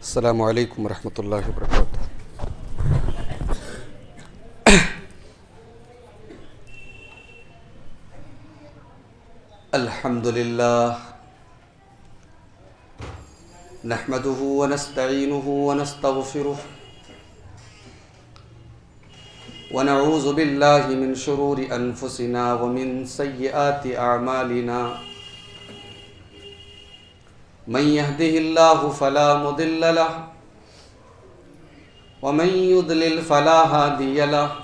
अस्सलामु अलैकुम रहमतुल्लाहि व बरकातुहू। अल्हम्दुलिल्लाह नहमदुहु व नस्तईनुहु व नस्तगफिरुह व नऊज़ु बिल्लाहि मिन शुरूरि अनफुसिना व मिन सय्यिआति अअमालिना। मन यहदिहिल्लाहु फला मुदिल्ल लहु व मन युद्लिल फला हादिय लहु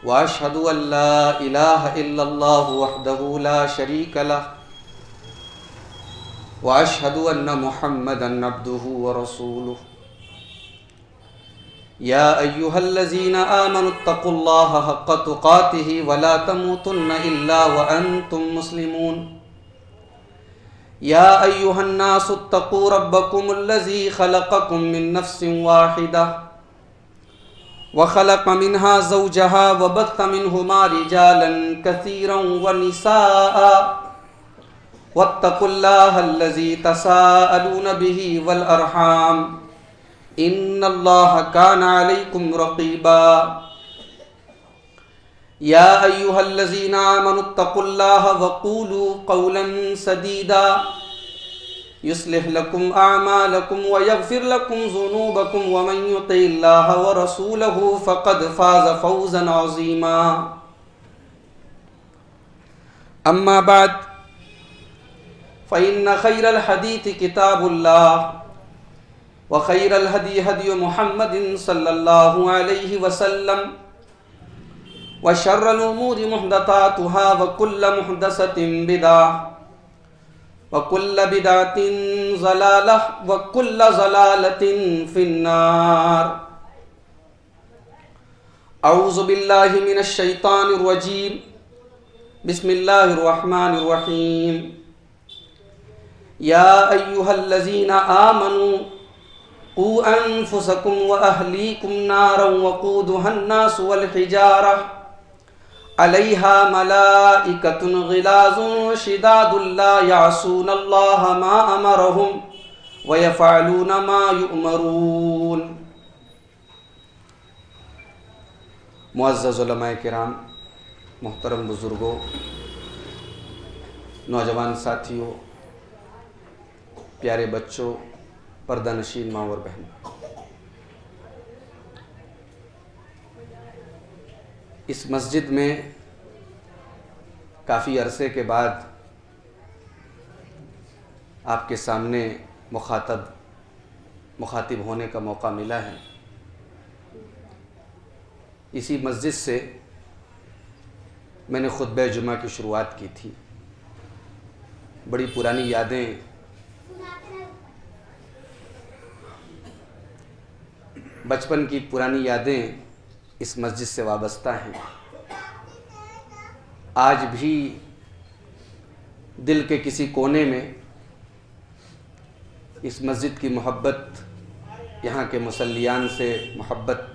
व अशहदु अन ला इलाहा इल्लल्लाहु वहदहु ला शरीक लहु व अशहदु अन्न मुहम्मदन अब्दुहु व रसूलुहु। या अय्युहल्लज़ीना आमनुत्तक़ुल्लाहा हक़्क़ तुक़ातिहि व ला तमूतुन्न इल्ला व अंतुम मुस्लिमून। या अय्युहन्नासुत्तक़ू रब्बकुमुल्लज़ी ख़लक़कुम मिन नफ़्सिन वाहिदा व ख़लक़ मिन्हा ज़ौजहा व बत्थ मिन्हुमा रिजालन कसीरन व निसाअ वत्तक़ुल्लाहल्लज़ी तसाअलून बिही वल अरहाम इन्नल्लाहा काना अलैकुम रक़ीबा। या अय्युहल्लज़ीना आमनुत्तक़ुल्लाहा वक़ूलू क़ौलन सदीदा युस्लिह लकुम अअमालकुम व यग़फ़िर लकुम ज़ुनूबकुम व मन युतिइल्लाहा व रसूलहु फ़क़द फ़ाज़ फ़ौज़न अज़ीमा। अम्मा बाद फ़इन्न ख़ैरल हदीथि किताबुल्लाह व ख़ैरल हदी हदी मुहम्मदिन सल्लल्लाहु अलैहि वसल्लम व शर्रल उमूरि मुहदसातुहा व कुल्ल मुहदसतिन बिदअह व कुल्ल बिदअतिन ज़लालह व कुल्ल ज़लालतिन फिन्नार। औज़ु बिल्लाहि मिनश शैतानिर रजीम। बिस्मिल्लाहिर रहमानिर रहीम। या अय्युहल्लज़ीना आमनू क़ू अन्फुसकुम व अहलीकुम नारन वक़ूदुहन्नासु वल हिजारह अलैहा मलाइकतुन ग़िलाज़ुन शिदादुन ला यअसूनल्लाहा मा अमरहुम व यफ़अलून मा युअमरून। मुअज़्ज़ज़ उलमाए किराम, मोहतरम बुज़ुर्गों, नौजवान साथियों, प्यारे बच्चों, पर्दानशीन माँ और बहन, इस मस्जिद में काफ़ी अरसे के बाद आपके सामने मुखातिब होने का मौका मिला है। इसी मस्जिद से मैंने खुतबे जुमा की शुरुआत की थी। बड़ी पुरानी यादें बचपन की पुरानी यादें इस मस्जिद से वाबस्ता हैं। आज भी दिल के किसी कोने में इस मस्जिद की मोहब्बत, यहाँ के मुसल्लियान से मोहब्बत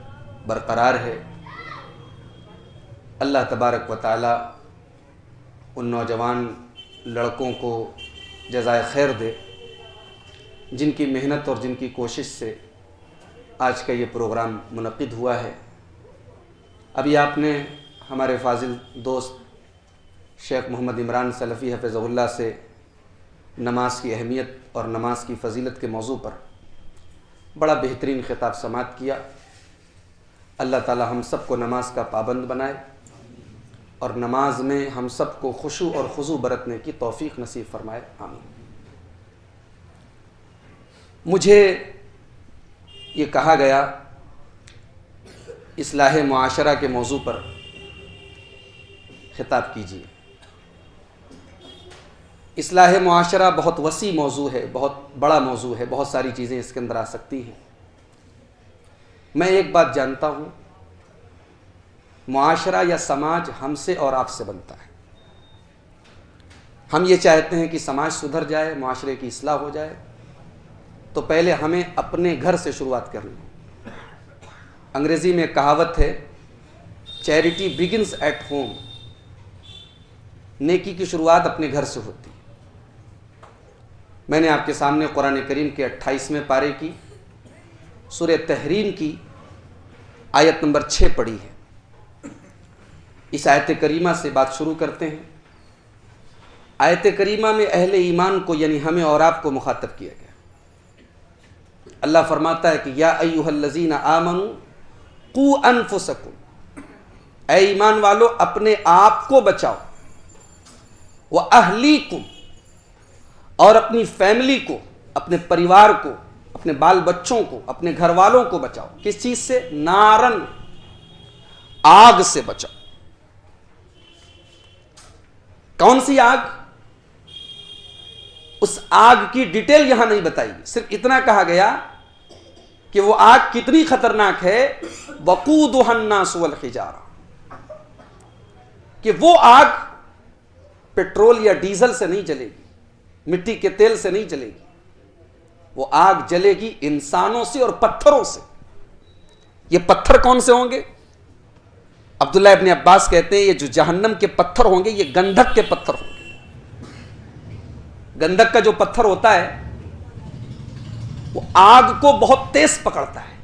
बरक़रार है। अल्लाह तबारक व ताला उन नौजवान लड़कों को जज़ाए खैर दे जिनकी मेहनत और जिनकी कोशिश से आज का ये प्रोग्राम मुनक़िद हुआ है। अभी आपने हमारे फाजिल दोस्त शेख मोहम्मद इमरान सलफ़ी हफ़िज़हुल्लाह से नमाज की अहमियत और नमाज की फ़जीलत के मौजू पर बड़ा बेहतरीन ख़िताब समात किया। अल्लाह ताला हम सब को नमाज का पाबंद बनाए और नमाज में हम सब को खुशू और खुजू बरतने की तौफ़ीक़ नसीब फ़रमाए, आमीन। मुझे ये कहा गया इस्लाह मुआशरा के मौजू पर ख़िताब कीजिए। इस्लाह मुआशरा बहुत वसी मौजू है, बहुत बड़ा मौजू है, बहुत सारी चीज़ें इसके अंदर आ सकती हैं। मैं एक बात जानता हूँ, मुआशरा या समाज हमसे और आपसे बनता है। हम ये चाहते हैं कि समाज सुधर जाए, मुआशरे की इस्लाह हो जाए, तो पहले हमें अपने घर से शुरुआत करनी। अंग्रेज़ी में कहावत है, चैरिटी बिगिंस एट होम। नेकी की शुरुआत अपने घर से होती है। मैंने आपके सामने कुरान करीम के 28वें पारे की सूरह तहरीम की आयत नंबर 6 पढ़ी है। इस आयत करीमा से बात शुरू करते हैं। आयत करीमा में अहले ईमान को यानी हमें और आपको मुखातब किया गया। अल्लाह फरमाता है कि या अय्युहल्लज़ीना आमनू कू अनफुसकुम, ऐ ईमान वालो अपने आप को बचाओ, व अहलीकुम और अपनी फैमिली को, अपने परिवार को, अपने बाल बच्चों को, अपने घर वालों को बचाओ। किस चीज से? नारन, आग से बचाओ। कौन सी आग? उस आग की डिटेल यहां नहीं बताई, सिर्फ इतना कहा गया कि वो आग कितनी खतरनाक है। वक़ूदुहन नास वल हिजारा, कि वो आग पेट्रोल या डीजल से नहीं जलेगी, मिट्टी के तेल से नहीं जलेगी, वो आग जलेगी इंसानों से और पत्थरों से। ये पत्थर कौन से होंगे? अब्दुल्लाह इब्न अब्बास कहते हैं ये जो जहन्नम के पत्थर होंगे ये गंधक के पत्थर होंगे। गंधक का जो पत्थर होता है वो आग को बहुत तेज पकड़ता है,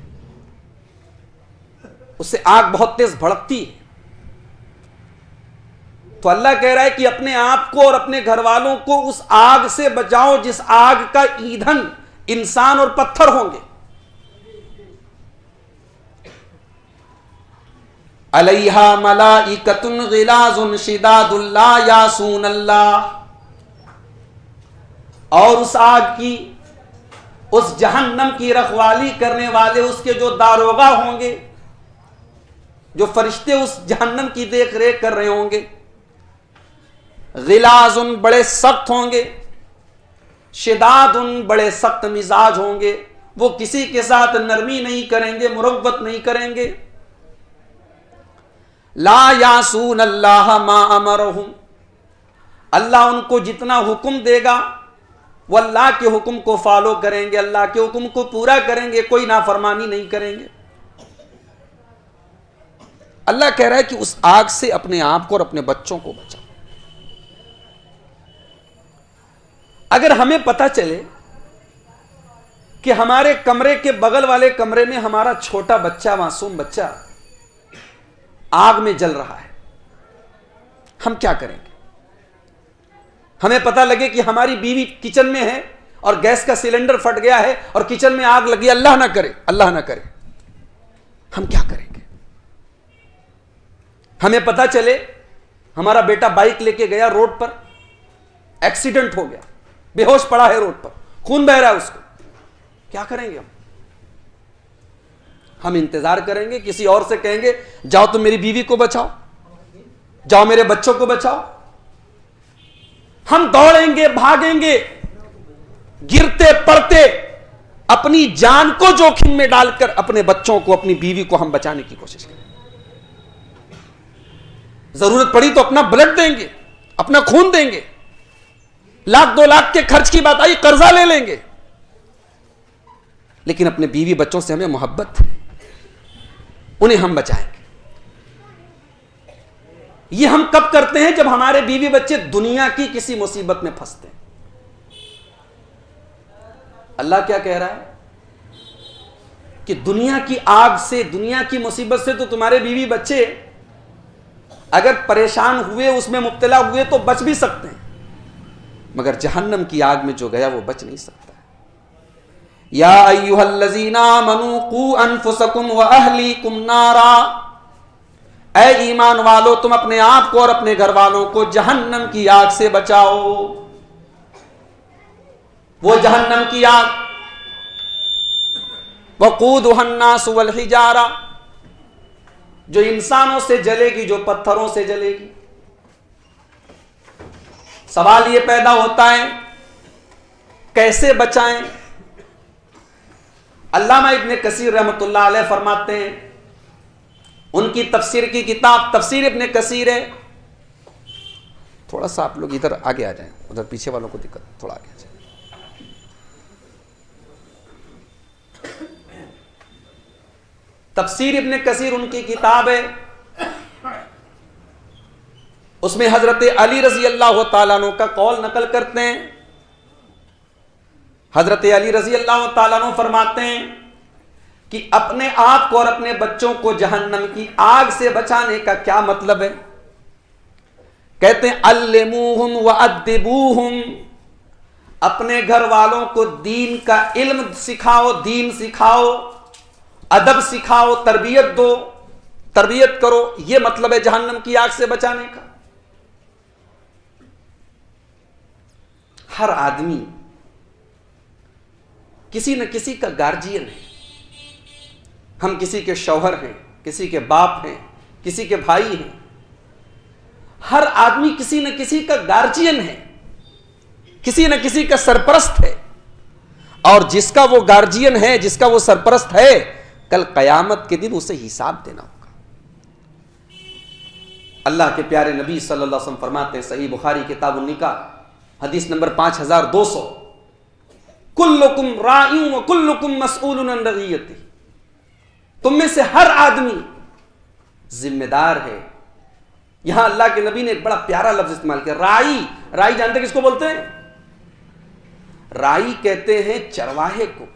उससे आग बहुत तेज भड़कती है। तो अल्लाह कह रहा है कि अपने आप को और अपने घर वालों को उस आग से बचाओ जिस आग का ईंधन इंसान और पत्थर होंगे। अलैहा मलाइकतुन गिलाजुन शिदादुन ला यासून अल्लाह, और उस आग की, उस जहन्नम की रखवाली करने वाले उसके जो दारोगा होंगे, जो फरिश्ते उस जहन्नम की देख रेख कर रहे होंगे, गिलाजुन बड़े सख्त होंगे, शिदादुन बड़े सख्त मिजाज होंगे। वो किसी के साथ नरमी नहीं करेंगे, मुरव्वत नहीं करेंगे। ला यासून अल्लाह मा अमरहुम, अल्लाह उनको जितना हुक्म देगा वो अल्लाह के हुक्म को फॉलो करेंगे, अल्लाह के हुक्म को पूरा करेंगे, कोई नाफरमानी नहीं करेंगे। अल्लाह कह रहा है कि उस आग से अपने आप को और अपने बच्चों को बचाओ। अगर हमें पता चले कि हमारे कमरे के बगल वाले कमरे में हमारा छोटा बच्चा, मासूम बच्चा आग में जल रहा है, हम क्या करेंगे? हमें पता लगे कि हमारी बीवी किचन में है और गैस का सिलेंडर फट गया है और किचन में आग लगी, अल्लाह ना करे, अल्लाह ना करे, हम क्या करेंगे? हमें पता चले हमारा बेटा बाइक लेके गया, रोड पर एक्सीडेंट हो गया, बेहोश पड़ा है रोड पर, खून बह रहा है उसको, क्या करेंगे हम इंतजार करेंगे, किसी और से कहेंगे जाओ तुम मेरी बीवी को बचाओ, जाओ मेरे बच्चों को बचाओ? हम दौड़ेंगे, भागेंगे, गिरते पड़ते अपनी जान को जोखिम में डालकर अपने बच्चों को, अपनी बीवी को हम बचाने की कोशिश करें। जरूरत पड़ी तो अपना ब्लड देंगे, अपना खून देंगे, 1-2 लाख के खर्च की बात आई कर्जा ले लेंगे, लेकिन अपने बीवी बच्चों से हमें मोहब्बत है, उन्हें हम बचाएंगे। ये हम कब करते हैं? जब हमारे बीवी बच्चे दुनिया की किसी मुसीबत में फंसते हैं। अल्लाह क्या कह रहा है कि दुनिया की आग से, दुनिया की मुसीबत से तो तुम्हारे बीवी बच्चे अगर परेशान हुए, उसमें मुब्तला हुए तो बच भी सकते हैं, मगर जहन्नम की आग में जो गया वो बच नहीं सकता। या अय्युहल्लज़ीना आमनू कू अनफुसकुम व अहलीकुम नारा, ऐ ईमान वालो तुम अपने आप को और अपने घर वालों को जहन्नम की आग से बचाओ। वो जहन्नम की आग वक़ूदुहन नास वल हिजारा, जो इंसानों से जलेगी, जो पत्थरों से जलेगी। सवाल ये पैदा होता है कैसे बचाएं? अल्लामा इब्ने कसीर रहमतुल्लाह अलैह फरमाते हैं, उनकी तफसीर की किताब तफसीर इब्ने कसीर है। थोड़ा सा आप लोग इधर आगे आ जाएं, उधर पीछे वालों को दिक्कत, थोड़ा आगे आ जाए। तफसीर इब्ने कसीर उनकी किताब है, उसमें हजरत अली रजी अल्लाह तआला अन्हु का कौल नकल करते हैं हजरत अली रजी अल्लाह ताला अन्हु फरमाते हैं कि अपने आप को और अपने बच्चों को जहन्नम की आग से बचाने का क्या मतलब है? कहते हैं अल्लिमूहुम व अद्दिबूहुम, अपने घर वालों को दीन का इल्म सिखाओ, दीन सिखाओ, अदब सिखाओ, तरबियत दो, तरबियत करो। यह मतलब है जहन्नम की आग से बचाने का। हर आदमी किसी न किसी का गार्जियन है। हम किसी के शौहर हैं, किसी के बाप हैं, किसी के भाई हैं। हर आदमी किसी न किसी का गार्जियन है, किसी न किसी का सरपरस्त है। और जिसका वो गार्जियन है, जिसका वो सरपरस्त है, कल कयामत के दिन उसे हिसाब देना होगा। अल्लाह के प्यारे नबी सल्लल्लाहु अलैहि वसल्लम फरमाते हैं, सही बुखारी किताबुन निकाह हदीस नंबर 5200, कुल्लुकुम राइउन व कुल्लुकुम मसऊलुन अन रइयती, तुम में से हर आदमी जिम्मेदार है। यहां अल्लाह के नबी ने एक बड़ा प्यारा लफ्ज इस्तेमाल किया, राई। राई जानते किसको बोलते हैं? राई कहते हैं चरवाहे को,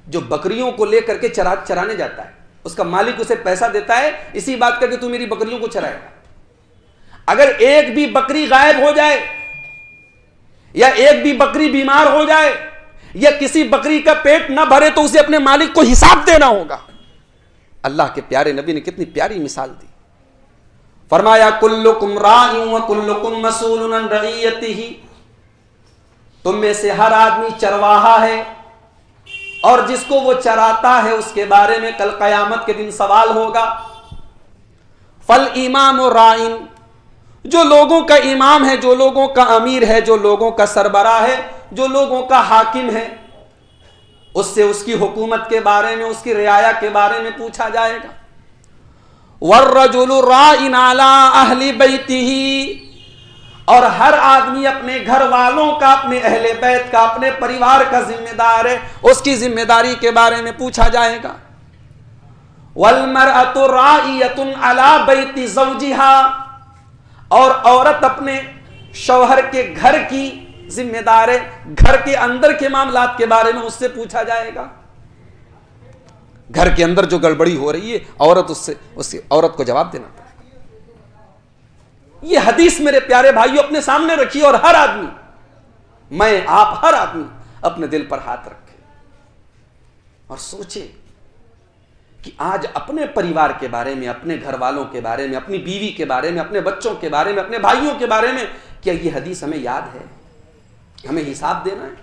जो बकरियों को लेकर के चराने जाता है। उसका मालिक उसे पैसा देता है इसी बात का कि तू मेरी बकरियों को चराएगा। अगर एक भी बकरी गायब हो जाए, या एक भी बकरी बीमार हो जाए, या किसी बकरी का पेट ना भरे, तो उसे अपने मालिक को हिसाब देना होगा। अल्लाह के प्यारे नबी ने कितनी प्यारी मिसाल दी। फरमाया कुल्लुकुम राइउन व कुल्लुकुम मसऊलुन अन रइयतिही, तुम में से हर आदमी चरवाहा है और जिसको वो चराता है उसके बारे में कल कयामत के दिन सवाल होगा। फल इमाम और राइन, जो लोगों का इमाम है, जो लोगों का अमीर है, जो लोगों का सरबराह है, जो लोगों का हाकिम है, उससे उसकी हुकूमत के बारे में, उसकी रियाया के बारे में पूछा जाएगा। वर्रजुलु राइन अला अहली बैतिही, और हर आदमी अपने घर वालों का, अपने अहले बैत का, अपने परिवार का जिम्मेदार है, उसकी जिम्मेदारी के बारे में पूछा जाएगा। वल्मरअतु राइयतुन अला बैति ज़ौजिहा, और औरत अपने शौहर के घर की जिम्मेदार है, घर के अंदर के मामलात के बारे में उससे पूछा जाएगा। घर के अंदर जो गड़बड़ी हो रही है, उससे औरत को जवाब देना पड़ेगा। यह हदीस मेरे प्यारे भाइयों अपने सामने रखिए, और हर आदमी, मैं आप हर आदमी अपने दिल पर हाथ रखे और सोचे कि आज अपने परिवार के बारे में, अपने घर वालों के बारे में, अपनी बीवी के बारे में, अपने बच्चों के बारे में, अपने भाइयों के बारे में, क्या यह हदीस हमें याद है? हमें हिसाब देना है।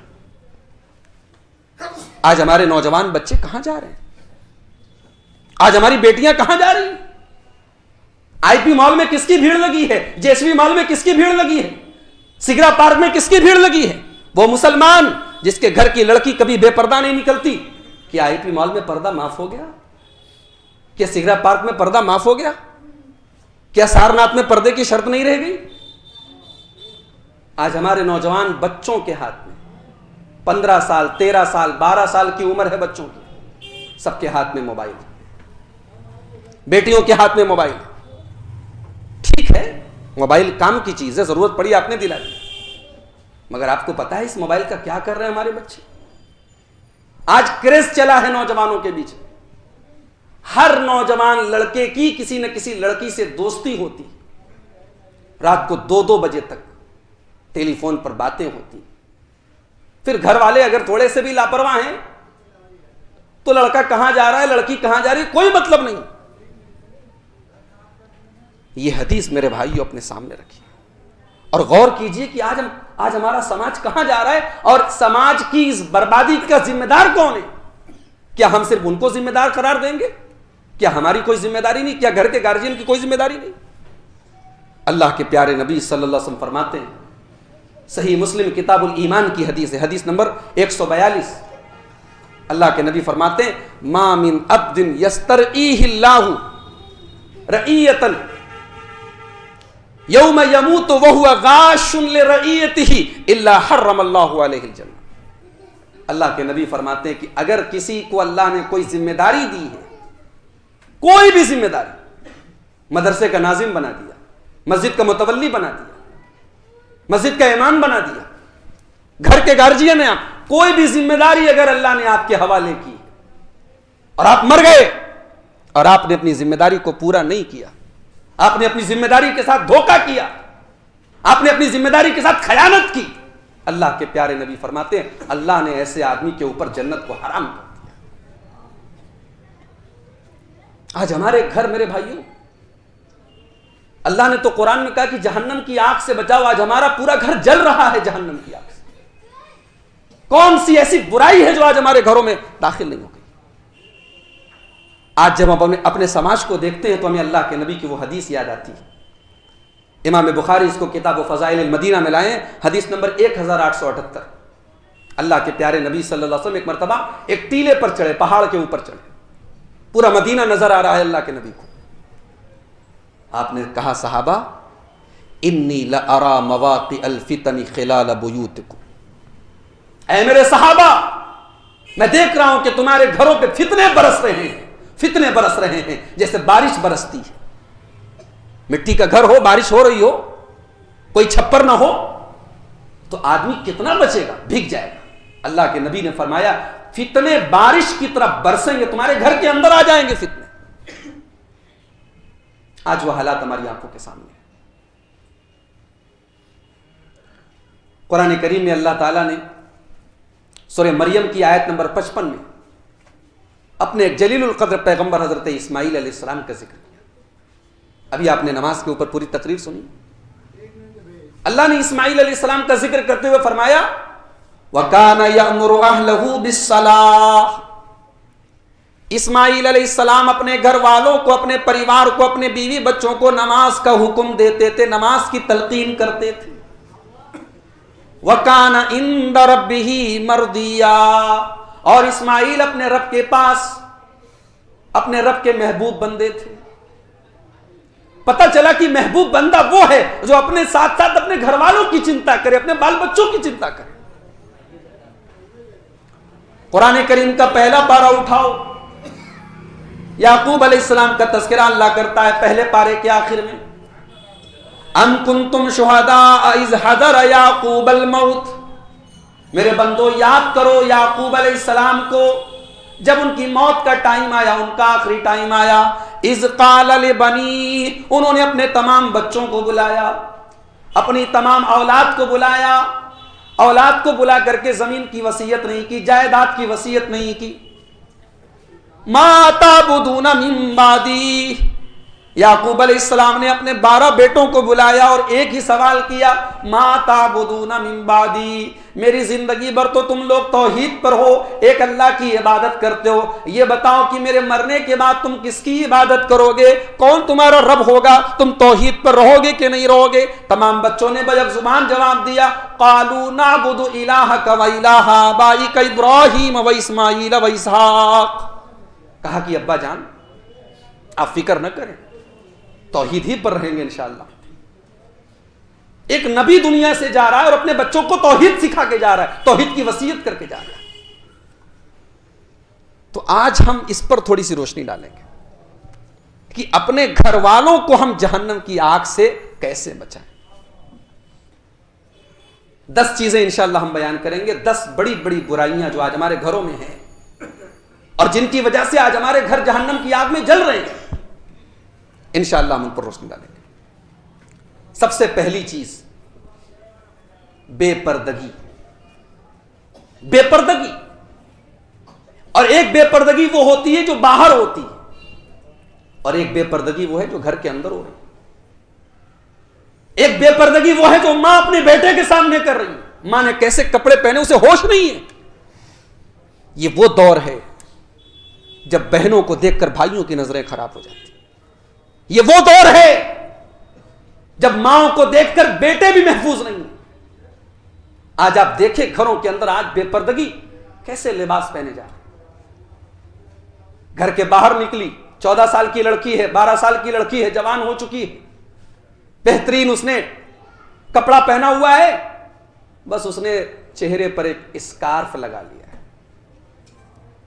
आज हमारे नौजवान बच्चे कहां जा रहे हैं? आज हमारी बेटियां कहां जा रही हैं? आईपी मॉल में किसकी भीड़ लगी है? जेएसवी मॉल में किसकी भीड़ लगी है? सिगरा पार्क में किसकी भीड़ लगी है? वो मुसलमान जिसके घर की लड़की कभी बेपर्दा नहीं निकलती। क्या आईपी मॉल में पर्दा माफ हो गया? क्या सिगरा पार्क में पर्दा माफ हो गया? क्या सारनाथ में पर्दे की शर्त नहीं रह गई? आज हमारे नौजवान बच्चों के हाथ में 15 साल, 13 साल, 12 साल की उम्र है बच्चों की, सबके हाथ में मोबाइल, बेटियों के हाथ में मोबाइल। ठीक है, मोबाइल काम की चीज है, जरूरत पड़ी आपने दिला दी, मगर आपको पता है इस मोबाइल का क्या कर रहे हैं हमारे बच्चे? आज क्रेज चला है नौजवानों के बीच। हर नौजवान लड़के की किसी न किसी लड़की से दोस्ती होती, रात को 2-2 बजे तक टेलीफोन पर बातें होती। फिर घर वाले अगर थोड़े से भी लापरवाह हैं तो लड़का कहां जा रहा है, लड़की कहां जा रही है, कोई मतलब नहीं। यह हदीस मेरे भाइयों अपने सामने रखिए और गौर कीजिए कि आज हमारा समाज कहां जा रहा है और समाज की इस बर्बादी का जिम्मेदार कौन है? क्या हम सिर्फ उनको जिम्मेदार करार देंगे? क्या हमारी कोई जिम्मेदारी नहीं? क्या घर के गार्जियन की कोई जिम्मेदारी नहीं? अल्लाह के प्यारे नबी सल्लल्लाहु अलैहि वसल्लम फरमाते हैं, सही मुस्लिम किताबुल ईमान की हदीस है, हदीस नंबर 142, अल्लाह के नबी फरमाते हैं, मा मिन अब्दिन यस्तरईहिल्लाहु रईयतन यौम यमूतु वहुव गाशुन लिरईयतिही इल्ला हर्रमल्लाहु अलैहिल जन्नह। अल्लाह के नबी फरमाते हैं कि अगर किसी को अल्लाह ने कोई जिम्मेदारी दी है, कोई भी जिम्मेदारी, मदरसे का नाजिम बना दिया, मस्जिद का मुतवल्ली बना दिया, मस्जिद का इमाम बना दिया, घर के गार्जियन है आप, कोई भी जिम्मेदारी अगर अल्लाह ने आपके हवाले की और आप मर गए और आपने अपनी जिम्मेदारी को पूरा नहीं किया, आपने अपनी जिम्मेदारी के साथ धोखा किया, आपने अपनी जिम्मेदारी के साथ खयानत की, अल्लाह के प्यारे नबी फरमाते हैं अल्लाह ने ऐसे आदमी के ऊपर जन्नत को हराम कर दिया। आज हमारे घर, मेरे भाइयों, अल्लाह ने तो कुरान में कहा कि जहन्नम की आग से बचाओ। आज हमारा पूरा घर जल रहा है जहन्नम की आग से। कौन सी ऐसी बुराई है जो आज हमारे घरों में दाखिल नहीं हो गई? आज जब हम अपने समाज को देखते हैं तो हमें अल्लाह के नबी की वो हदीस याद आती है। इमाम बुखारी इसको किताब फ़ज़ाइल मदीना में लाए, हदीस नंबर 1878। अल्लाह के प्यारे नबी सल्लल्लाहु अलैहि वसल्लम एक मरतबा एक टीले पर चढ़े, पहाड़ के ऊपर चढ़े, पूरा मदीना नजर आ रहा है अल्लाह के नबी को। आपने कहा सहाबा, इन्नी लअरा मवाक़ि अल फितनी खिलाल बुयूतिकुम, ऐ मेरे सहाबा, मैं देख रहा हूं कि तुम्हारे घरों पे फितने बरस रहे हैं, फितने बरस रहे हैं जैसे बारिश बरसती है। मिट्टी का घर हो, बारिश हो रही हो, कोई छप्पर ना हो तो आदमी कितना बचेगा, भीग जाएगा। अल्लाह के नबी ने फरमाया फितने बारिश की तरह बरसेंगे, तुम्हारे घर के अंदर आ जाएंगे फितने। आज वह हालात हमारी आंखों के सामने है। कुरान करीम में अल्लाह ताला ने सूरह मरियम की आयत नंबर 55 में अपने एक जलीलुल क़द्र पैगंबर हजरत इस्माईल अलैहिस्सलाम का जिक्र किया। अभी आपने नमाज के ऊपर पूरी तकरीर सुनी। अल्लाह ने इस्माईल अलैहिस्सलाम का जिक्र करते हुए फरमाया वकाना यअमुरु अहलहु बिस्सलाह। इस्माईल अलैहिस्सलाम अपने घर वालों को, अपने परिवार को, अपने बीवी बच्चों को नमाज का हुक्म देते थे, नमाज की तलकीन करते थे। वकाना इंद रब्बिही मर्दिया, और इस्माईल अपने रब के पास, अपने रब के महबूब बंदे थे। पता चला कि महबूब बंदा वो है जो अपने साथ साथ अपने घर वालों की चिंता करे, अपने बाल बच्चों की चिंता करे। कुरान करीम का पहला पारा उठाओ, याकूब अलैहिस्सलाम का तज़किरा अल्लाह करता है पहले पारे के आखिर में। अम कुंतुम शुहदा इज़ हदर याकूब अल मौत, मेरे बंदो याद करो याकूब अलैहिस्सलाम को जब उनकी मौत का टाइम आया, उनका आखिरी टाइम आया। इज़ क़ाल लिबनी, उन्होंने अपने तमाम बच्चों को बुलाया, अपनी तमाम औलाद को बुलाया। औलाद को बुला करके जमीन की वसीयत नहीं की, जायदाद की वसीयत नहीं की। मा ताबुदूना मिन बादी, याकूब अलैहिस्सलाम ने अपने 12 बेटों को बुलाया और एक ही सवाल किया, मा ताबुदूना मिन बादी, मेरी जिंदगी भर तो तुम लोग तौहीद पर हो, एक अल्लाह की इबादत करते हो, ये बताओ कि मेरे मरने के बाद तुम किसकी इबादत करोगे, कौन तुम्हारा रब होगा, तुम तौहीद पर रहोगे कि नहीं रहोगे? तमाम बच्चों ने बजब जुबान जवाब दिया, क़ालू नअबुदु इलाहका व इलाहा आबाइका इब्राहीम व इस्माईल व इसहाक। कहा कि अब्बा जान आप फिक्र न करें, तौहीद ही पर रहेंगे इंशाअल्लाह। एक नबी दुनिया से जा रहा है और अपने बच्चों को तौहीद सिखा के जा रहा है, तौहीद की वसीयत करके जा रहा है। तो आज हम इस पर थोड़ी सी रोशनी डालेंगे कि अपने घर वालों को हम जहन्नम की आग से कैसे बचाएं। 10 चीजें इंशाअल्लाह हम बयान करेंगे, 10 बड़ी बड़ी बुराइयां जो आज हमारे घरों में हैं और जिनकी वजह से आज हमारे घर जहन्नम की आग में जल रहे हैं। इंशाअल्लाह हम उन पर रोशनी डालेंगे। सबसे पहली चीज बेपर्दगी। बेपर्दगी, और एक बेपर्दगी वो होती है जो बाहर होती है, और एक बेपर्दगी वो है जो घर के अंदर हो रही है। एक बेपर्दगी वो है जो मां अपने बेटे के सामने कर रही है, मां ने कैसे कपड़े पहने उसे होश नहीं है। ये वो दौर है जब बहनों को देखकर भाइयों की नजरें खराब हो जाती। ये वो दौर है जब माओ को देखकर बेटे भी महफूज नहीं। आज आप देखें घरों के अंदर आज बेपर्दगी, कैसे लिबास पहने जा रहे। घर के बाहर निकली, 14 साल की लड़की है, 12 साल की लड़की है, जवान हो चुकी है, बेहतरीन उसने कपड़ा पहना हुआ है, बस उसने चेहरे पर एक स्कार्फ लगा लिया है।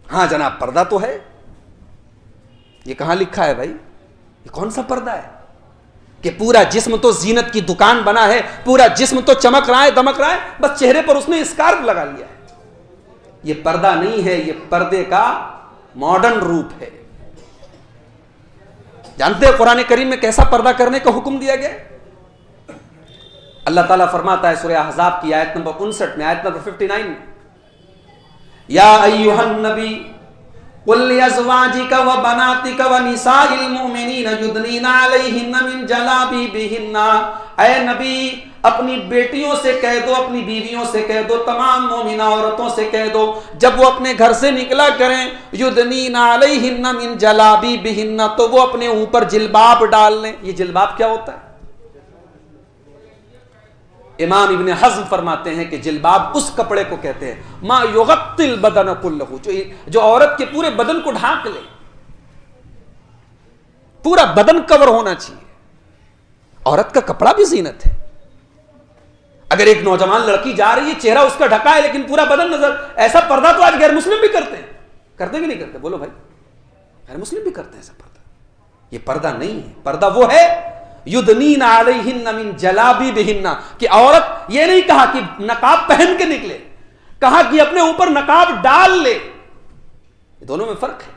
हां जनाब पर्दा तो है, ये कहां लिखा है भाई, ये कौन सा पर्दा है कि पूरा जिस्म तो जीनत की दुकान बना है, पूरा जिस्म तो चमक रहा है, दमक रहा है, बस चेहरे पर उसने स्कार्फ लगा लिया है। ये पर्दा नहीं है, ये पर्दे का मॉडर्न रूप है। जानते हैं कुरान करीम में कैसा पर्दा करने का हुक्म दिया गया? अल्लाह ताला फरमाता है सूरह अहज़ाब की आयत नंबर 59 में, आयत नंबर 59 में, या अय्युहन नबी कुल लिअज़वाजिका व बनातिका व निसाइल मुमिनीना युदनीना अलैहिन्ना मिन जलाबिबिहिन्ना। ऐ नबी, अपनी बेटियों से कह दो, अपनी बीवियों से कह दो, तमाम मोमिना औरतों से कह दो, जब वो अपने घर से निकला करें, युदनीना अलैहिन्ना मिन जलाबिबिहिन्ना, तो वो अपने ऊपर जिल्बाब डाल लें। ये जिल्बाब क्या होता है? इमाम इब्ने हज़्म फरमाते हैं कि जिल्बाब उस कपड़े को कहते हैं मा युगत्तिल बदन कुल्लहु, जो औरत के पूरे बदन को ढांक ले, पूरा बदन कवर होना चाहिए। औरत का कपड़ा भी जीनत है। अगर एक नौजवान लड़की जा रही है, चेहरा उसका ढका है लेकिन पूरा बदन नजर, ऐसा पर्दा तो आज गैर मुस्लिम भी करते हैं। करते कि नहीं करते? बोलो भाई। गैर मुस्लिम भी करते हैं ऐसा पर्दा। ये पर्दा नहीं है। पर्दा वो है युदनीना अलैहिन्ना मिन जलाबिबिहिन्ना, कि औरत, ये नहीं कहा कि नकाब पहन के निकले, कहा कि अपने ऊपर नकाब डाल ले। दोनों में फर्क है।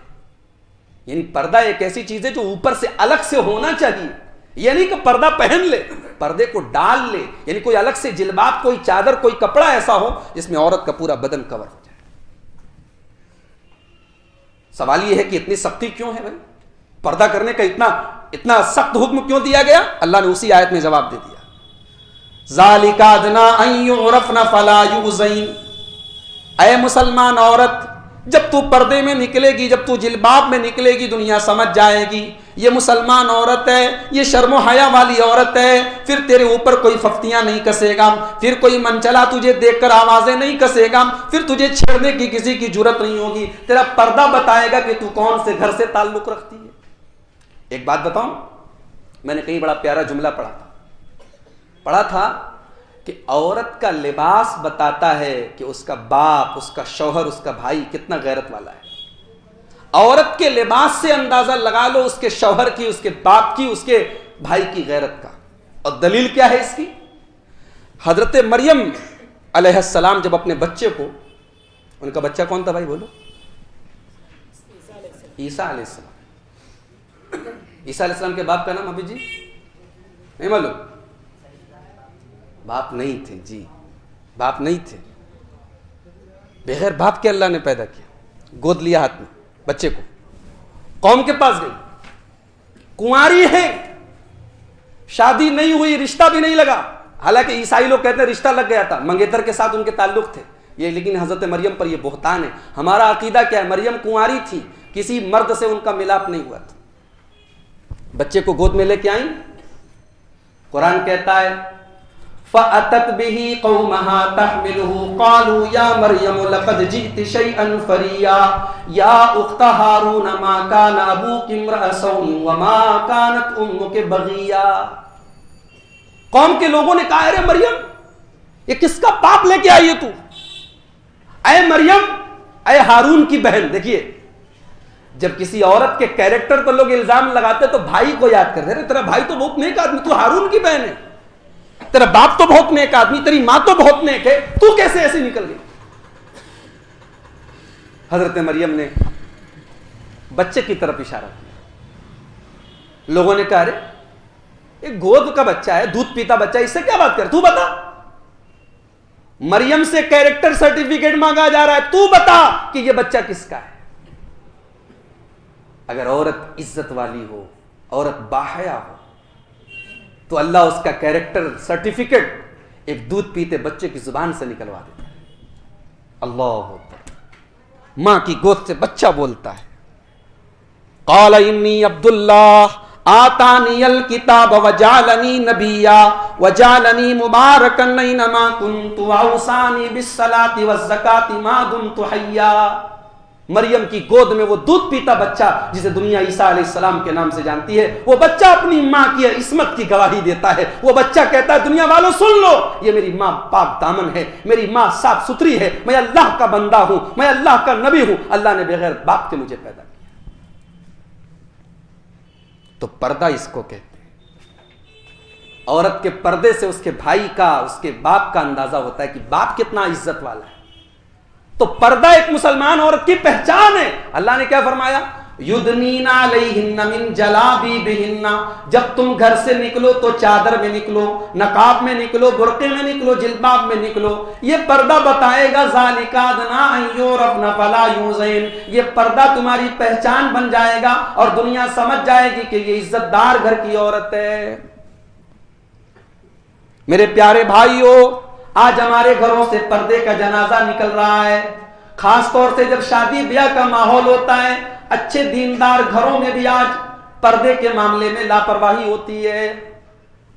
यानी पर्दा एक ऐसी चीज है जो ऊपर से अलग से होना चाहिए। यह नहीं कि पर्दा पहन ले, पर्दे को डाल ले, यानी कोई अलग से जिल्बाब, कोई चादर, कोई कपड़ा ऐसा हो जिसमें औरत का पूरा बदन कवर हो जाए। सवाल यह है कि इतनी सख्ती क्यों है भाई? पर्दा करने का इतना सख्त हुक्म क्यों दिया गया? अल्लाह ने उसी आयत में जवाब दे दिया, ज़ालिका अदना अन युरफ़ना फला युज़ैन। ऐ मुसलमान औरत, जब तू पर्दे में निकलेगी, जब तू जिल्बाब में निकलेगी, दुनिया समझ जाएगी ये मुसलमान औरत है, ये शर्मो हया वाली औरत है। फिर तेरे ऊपर कोई फफ्तियां नहीं कसेगा, फिर कोई मनचला तुझे देखकर आवाजें नहीं कसेगा, फिर तुझे छेड़ने की किसी की जुर्रत नहीं होगी। तेरा पर्दा बताएगा कि तू कौन से घर से ताल्लुक रखती है। एक बात बताऊं, मैंने कहीं बड़ा प्यारा जुमला पढ़ा था कि औरत का लिबास बताता है कि उसका बाप, उसका शौहर, उसका भाई कितना गैरत वाला है। औरत के लिबास से अंदाजा लगा लो उसके शौहर की, उसके बाप की, उसके भाई की गैरत का। और दलील क्या है इसकी? हजरत मरियम अलैहिस्सलाम जब अपने बच्चे को, उनका बच्चा कौन था भाई बोलो? ईसा अलैहिस्सलाम। ईसा अलैहिस्सलाम के बाप का नाम अभी जी नहीं मालूम? बाप नहीं थे जी, बाप नहीं थे। बगैर बाप के अल्लाह ने पैदा किया, गोद लिया हाथ में बच्चे को, कौम के पास गई, कुंवारी है, शादी नहीं हुई, रिश्ता भी नहीं लगा। हालांकि ईसाई लोग कहते हैं रिश्ता लग गया था, मंगेतर के साथ उनके ताल्लुक थे ये, लेकिन हजरत मरियम पर यह बोहतान है। हमारा अकीदा क्या है? मरियम कुंवारी थी, किसी मर्द से उनका मिलाप नहीं हुआ था, बच्चे को गोद में लेके आई। कुरान कहता है फ़अतत बिही कौमहा तहमिलुहु क़ालू या मरियम लक़द जि'ति शैअन फ़रिया या उख्त हारून मा कान अबूकी इम्रअ सौइन व मा कानत उम्मुकी बग़िया। कौम के लोगों ने कहा, अरे मरियम, ये किसका पाप लेके आई है तू? ऐ मरियम, ऐ हारून की बहन। देखिए, जब किसी औरत के कैरेक्टर पर लोग इल्जाम लगाते तो भाई को याद करते, अरे तेरा भाई तो बहुत नेक आदमी, तू हारून की बहन है, तेरा बाप तो बहुत नेक आदमी, तेरी मां तो बहुत नेक है, तू कैसे ऐसे निकल गई? हजरत मरियम ने बच्चे की तरफ इशारा किया। लोगों ने कहा, अरे एक गोद का बच्चा है, दूध पीता बच्चा, इससे क्या बात कर, तू बता। मरियम से कैरेक्टर सर्टिफिकेट मांगा जा रहा है, तू बता कि यह बच्चा किसका है। अगर औरत इज्जत वाली हो, औरत बाहया हो, तो अल्लाह उसका कैरेक्टर सर्टिफिकेट एक दूध पीते बच्चे की जुबान से निकलवा देता है। अल्लाह, मां की गोद से बच्चा बोलता है, क़ाल इन्नी अब्दुल्लाह आतानियल किताब वजालनी नबिया वजालनी मुबारकन ऐनमा कुन्तु औसानी बिस्सलाति वज़्ज़काति मा दुम्तु हय्या। मरियम की गोद में वो दूध पीता बच्चा जिसे दुनिया ईसा अलैहिस्सलाम के नाम से जानती है, वो बच्चा अपनी मां की इस्मत की गवाही देता है। वो बच्चा कहता है, दुनिया वालों सुन लो, ये मेरी मां पाक दामन है, मेरी मां साफ सुथरी है, मैं अल्लाह का बंदा हूं, मैं अल्लाह का नबी हूं, अल्लाह ने बगैर बाप के मुझे पैदा किया। तो पर्दा इसको कहते हैं। औरत के पर्दे से उसके भाई का, उसके बाप का अंदाजा होता है कि बाप कितना इज्जत वाला है। तो पर्दा एक मुसलमान औरत की पहचान है। अल्लाह ने क्या फरमाया, युदनीना अलैहिन्ना मिन जलाबीबिहिन्ना, जब तुम घर से निकलो तो चादर में निकलो, नकाब में निकलो, बुर्के में निकलो, जिल्बाब में निकलो। ये पर्दा बताएगा ज़ालिका अदना अन युरफ़ना फला युज़ैन, ये पर्दा तुम्हारी पहचान बन जाएगा और दुनिया समझ जाएगी कि ये इज्जतदार घर की औरत है। मेरे प्यारे भाइयों, आज हमारे घरों से पर्दे का जनाजा निकल रहा है। खास तौर से जब शादी ब्याह का माहौल होता है, अच्छे दीनदार घरों में भी आज पर्दे के मामले में लापरवाही होती है।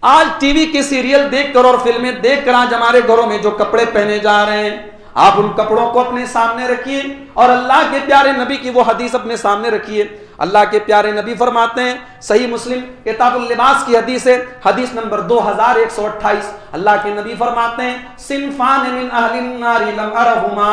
आज टीवी के सीरियल देखकर और फिल्में देखकर आज हमारे घरों में जो कपड़े पहने जा रहे हैं, आप उन कपड़ों को अपने सामने रखिए और अल्लाह के प्यारे नबी की वो हदीस अपने सामने रखिए। अल्लाह के प्यारे नबी फरमाते हैं, सही मुस्लिम किताबुल लिबास की हदीस है, हदीस नंबर 2128, अल्लाह के नबी फरमाते हैं, सिनफान मिन अहलिन नारी लम अरहुमा,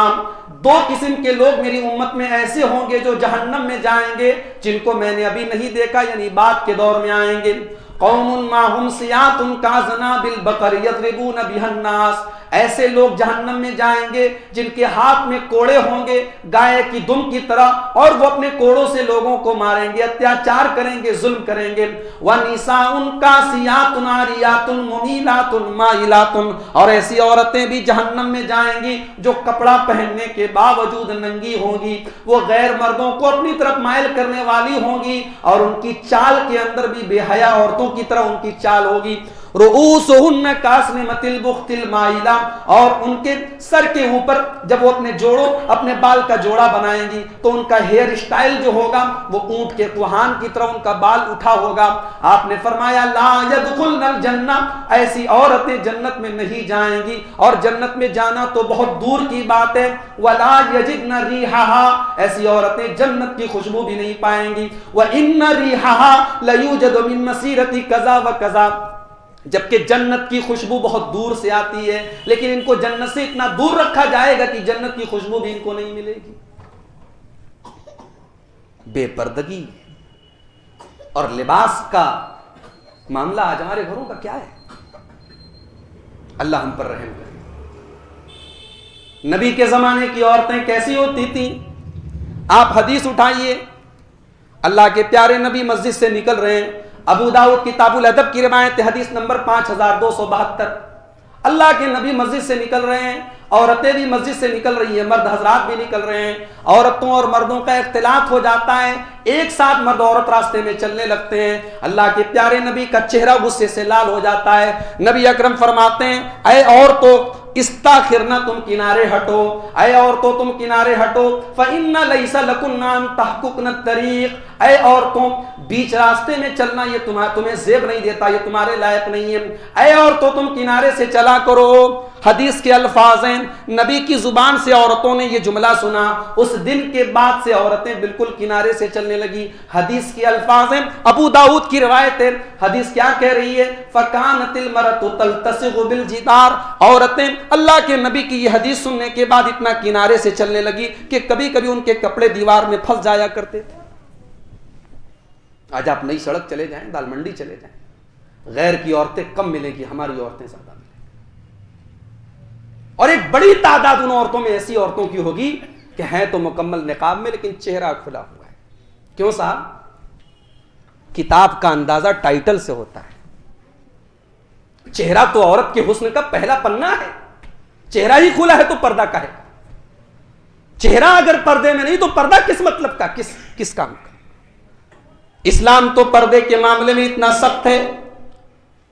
दो किस्म के लोग मेरी उम्मत में ऐसे होंगे जो जहन्नम में जाएंगे, जिनको मैंने अभी नहीं देखा, यानी बाद के दौर में आएंगे। कौमुन माहुम सियातुन काज़ना बिल बकर यज़रिबून बिहन नास, ऐसे लोग जहन्नम में जाएंगे जिनके हाथ में कोड़े होंगे गाय की दुम की तरह, और वो अपने कोड़ों से लोगों को मारेंगे, अत्याचार करेंगे, जुल्म करेंगे। व निसाउन कासियातुन आरियातुन मुमीलातुन माइलातुन, और ऐसी औरतें भी जहन्नम में जाएंगी जो कपड़ा पहनने के बावजूद नंगी होंगी, वो गैर मर्दों को अपनी तरफ माइल करने वाली होंगी, और उनकी चाल के अंदर भी बेहया औरतों की तरह उनकी चाल होगी। रुऊसुहुन्ना कास्निमतिल बुख्तिल माइला, और उनके सर के ऊपर जब वो अपने जोड़ों, अपने बाल का जोड़ा बनाएंगी तो उनका हेयर स्टाइल जो होगा वो ऊंट के कुहान की तरह उनका बाल उठा होगा। आपने फरमाया ला यदखुलनल जन्ना, ऐसी औरतें जन्नत में नहीं जाएंगी, और जन्नत में जाना तो बहुत दूर की बात है। वला यजिदन रिहाहा, ऐसी औरतें जन्नत की खुशबू भी नहीं पाएंगी। व इन्न रिहाहा लयूजदु मिन मसीरति कज़ा व कज़ा, जबकि जन्नत की खुशबू बहुत दूर से आती है, लेकिन इनको जन्नत से इतना दूर रखा जाएगा कि जन्नत की खुशबू भी इनको नहीं मिलेगी। बेपर्दगी और लिबास का मामला आज हमारे घरों का क्या है? अल्लाह हम पर रहम करे। नबी के जमाने की औरतें कैसी होती थी? आप हदीस उठाइए, अल्लाह के प्यारे नबी मस्जिद से निकल रहे हैं, अबू दाऊद किताबुल अदब की रिवायत हदीस नंबर 5272, अल्लाह के नबी मस्जिद से निकल रहे हैं, औरतें भी मस्जिद से निकल रही है, मर्द हजरात भी निकल रहे हैं, औरतों और मर्दों का इख्तिलात हो जाता है, एक साथ मर्द औरत रास्ते में चलने लगते हैं। अल्लाह के प्यारे नबी का चेहरा गुस्से से लाल हो जाता है। नबी अकरम फरमाते हैं, ऐ औरतों इस्ताखिरना, तुम किनारे हटो, ऐ औरतों तुम किनारे हटो, फइन्ना लैसा लकुन्ना अन तहकुकन तरीक, ऐ औरतों बीच रास्ते में चलना ये तुम्हें जेब नहीं देता, ये तुम्हारे लायक नहीं है, ऐ औरतों तुम किनारे से चला करो। हदीस के अल्फाज हैं, नबी की जुबान से औरतों ने ये जुमला सुना, उस दिन के बाद से औरतें बिल्कुल किनारे से चलने लगी। हदीस के अल्फाज हैं, अबू दाऊद की रिवायत है, हदीस क्या कह रही है, फकानतिल मरतु तल्तसिगु बिल जिदार, औरतें अल्लाह के नबी की ये हदीस सुनने के बाद इतना किनारे से चलने लगी कि कभी कभी उनके कपड़े दीवार में फंस जाया करते थे। आज आप नई सड़क चले जाएं, दाल मंडी चले जाएं, गैर की औरतें कम मिलेंगी, हमारी औरतें ज्यादा मिलेंगी, और एक बड़ी तादाद उन औरतों में ऐसी औरतों की होगी कि हैं तो मुकम्मल निकाब में लेकिन चेहरा खुला हुआ है। क्यों साहब? किताब का अंदाजा टाइटल से होता है। चेहरा तो औरत के हुस्न का पहला पन्ना है, चेहरा ही खुला है तो पर्दा का है। चेहरा अगर पर्दे में नहीं तो पर्दा किस मतलब का, किस काम का? इस्लाम तो पर्दे के मामले में इतना सख्त है।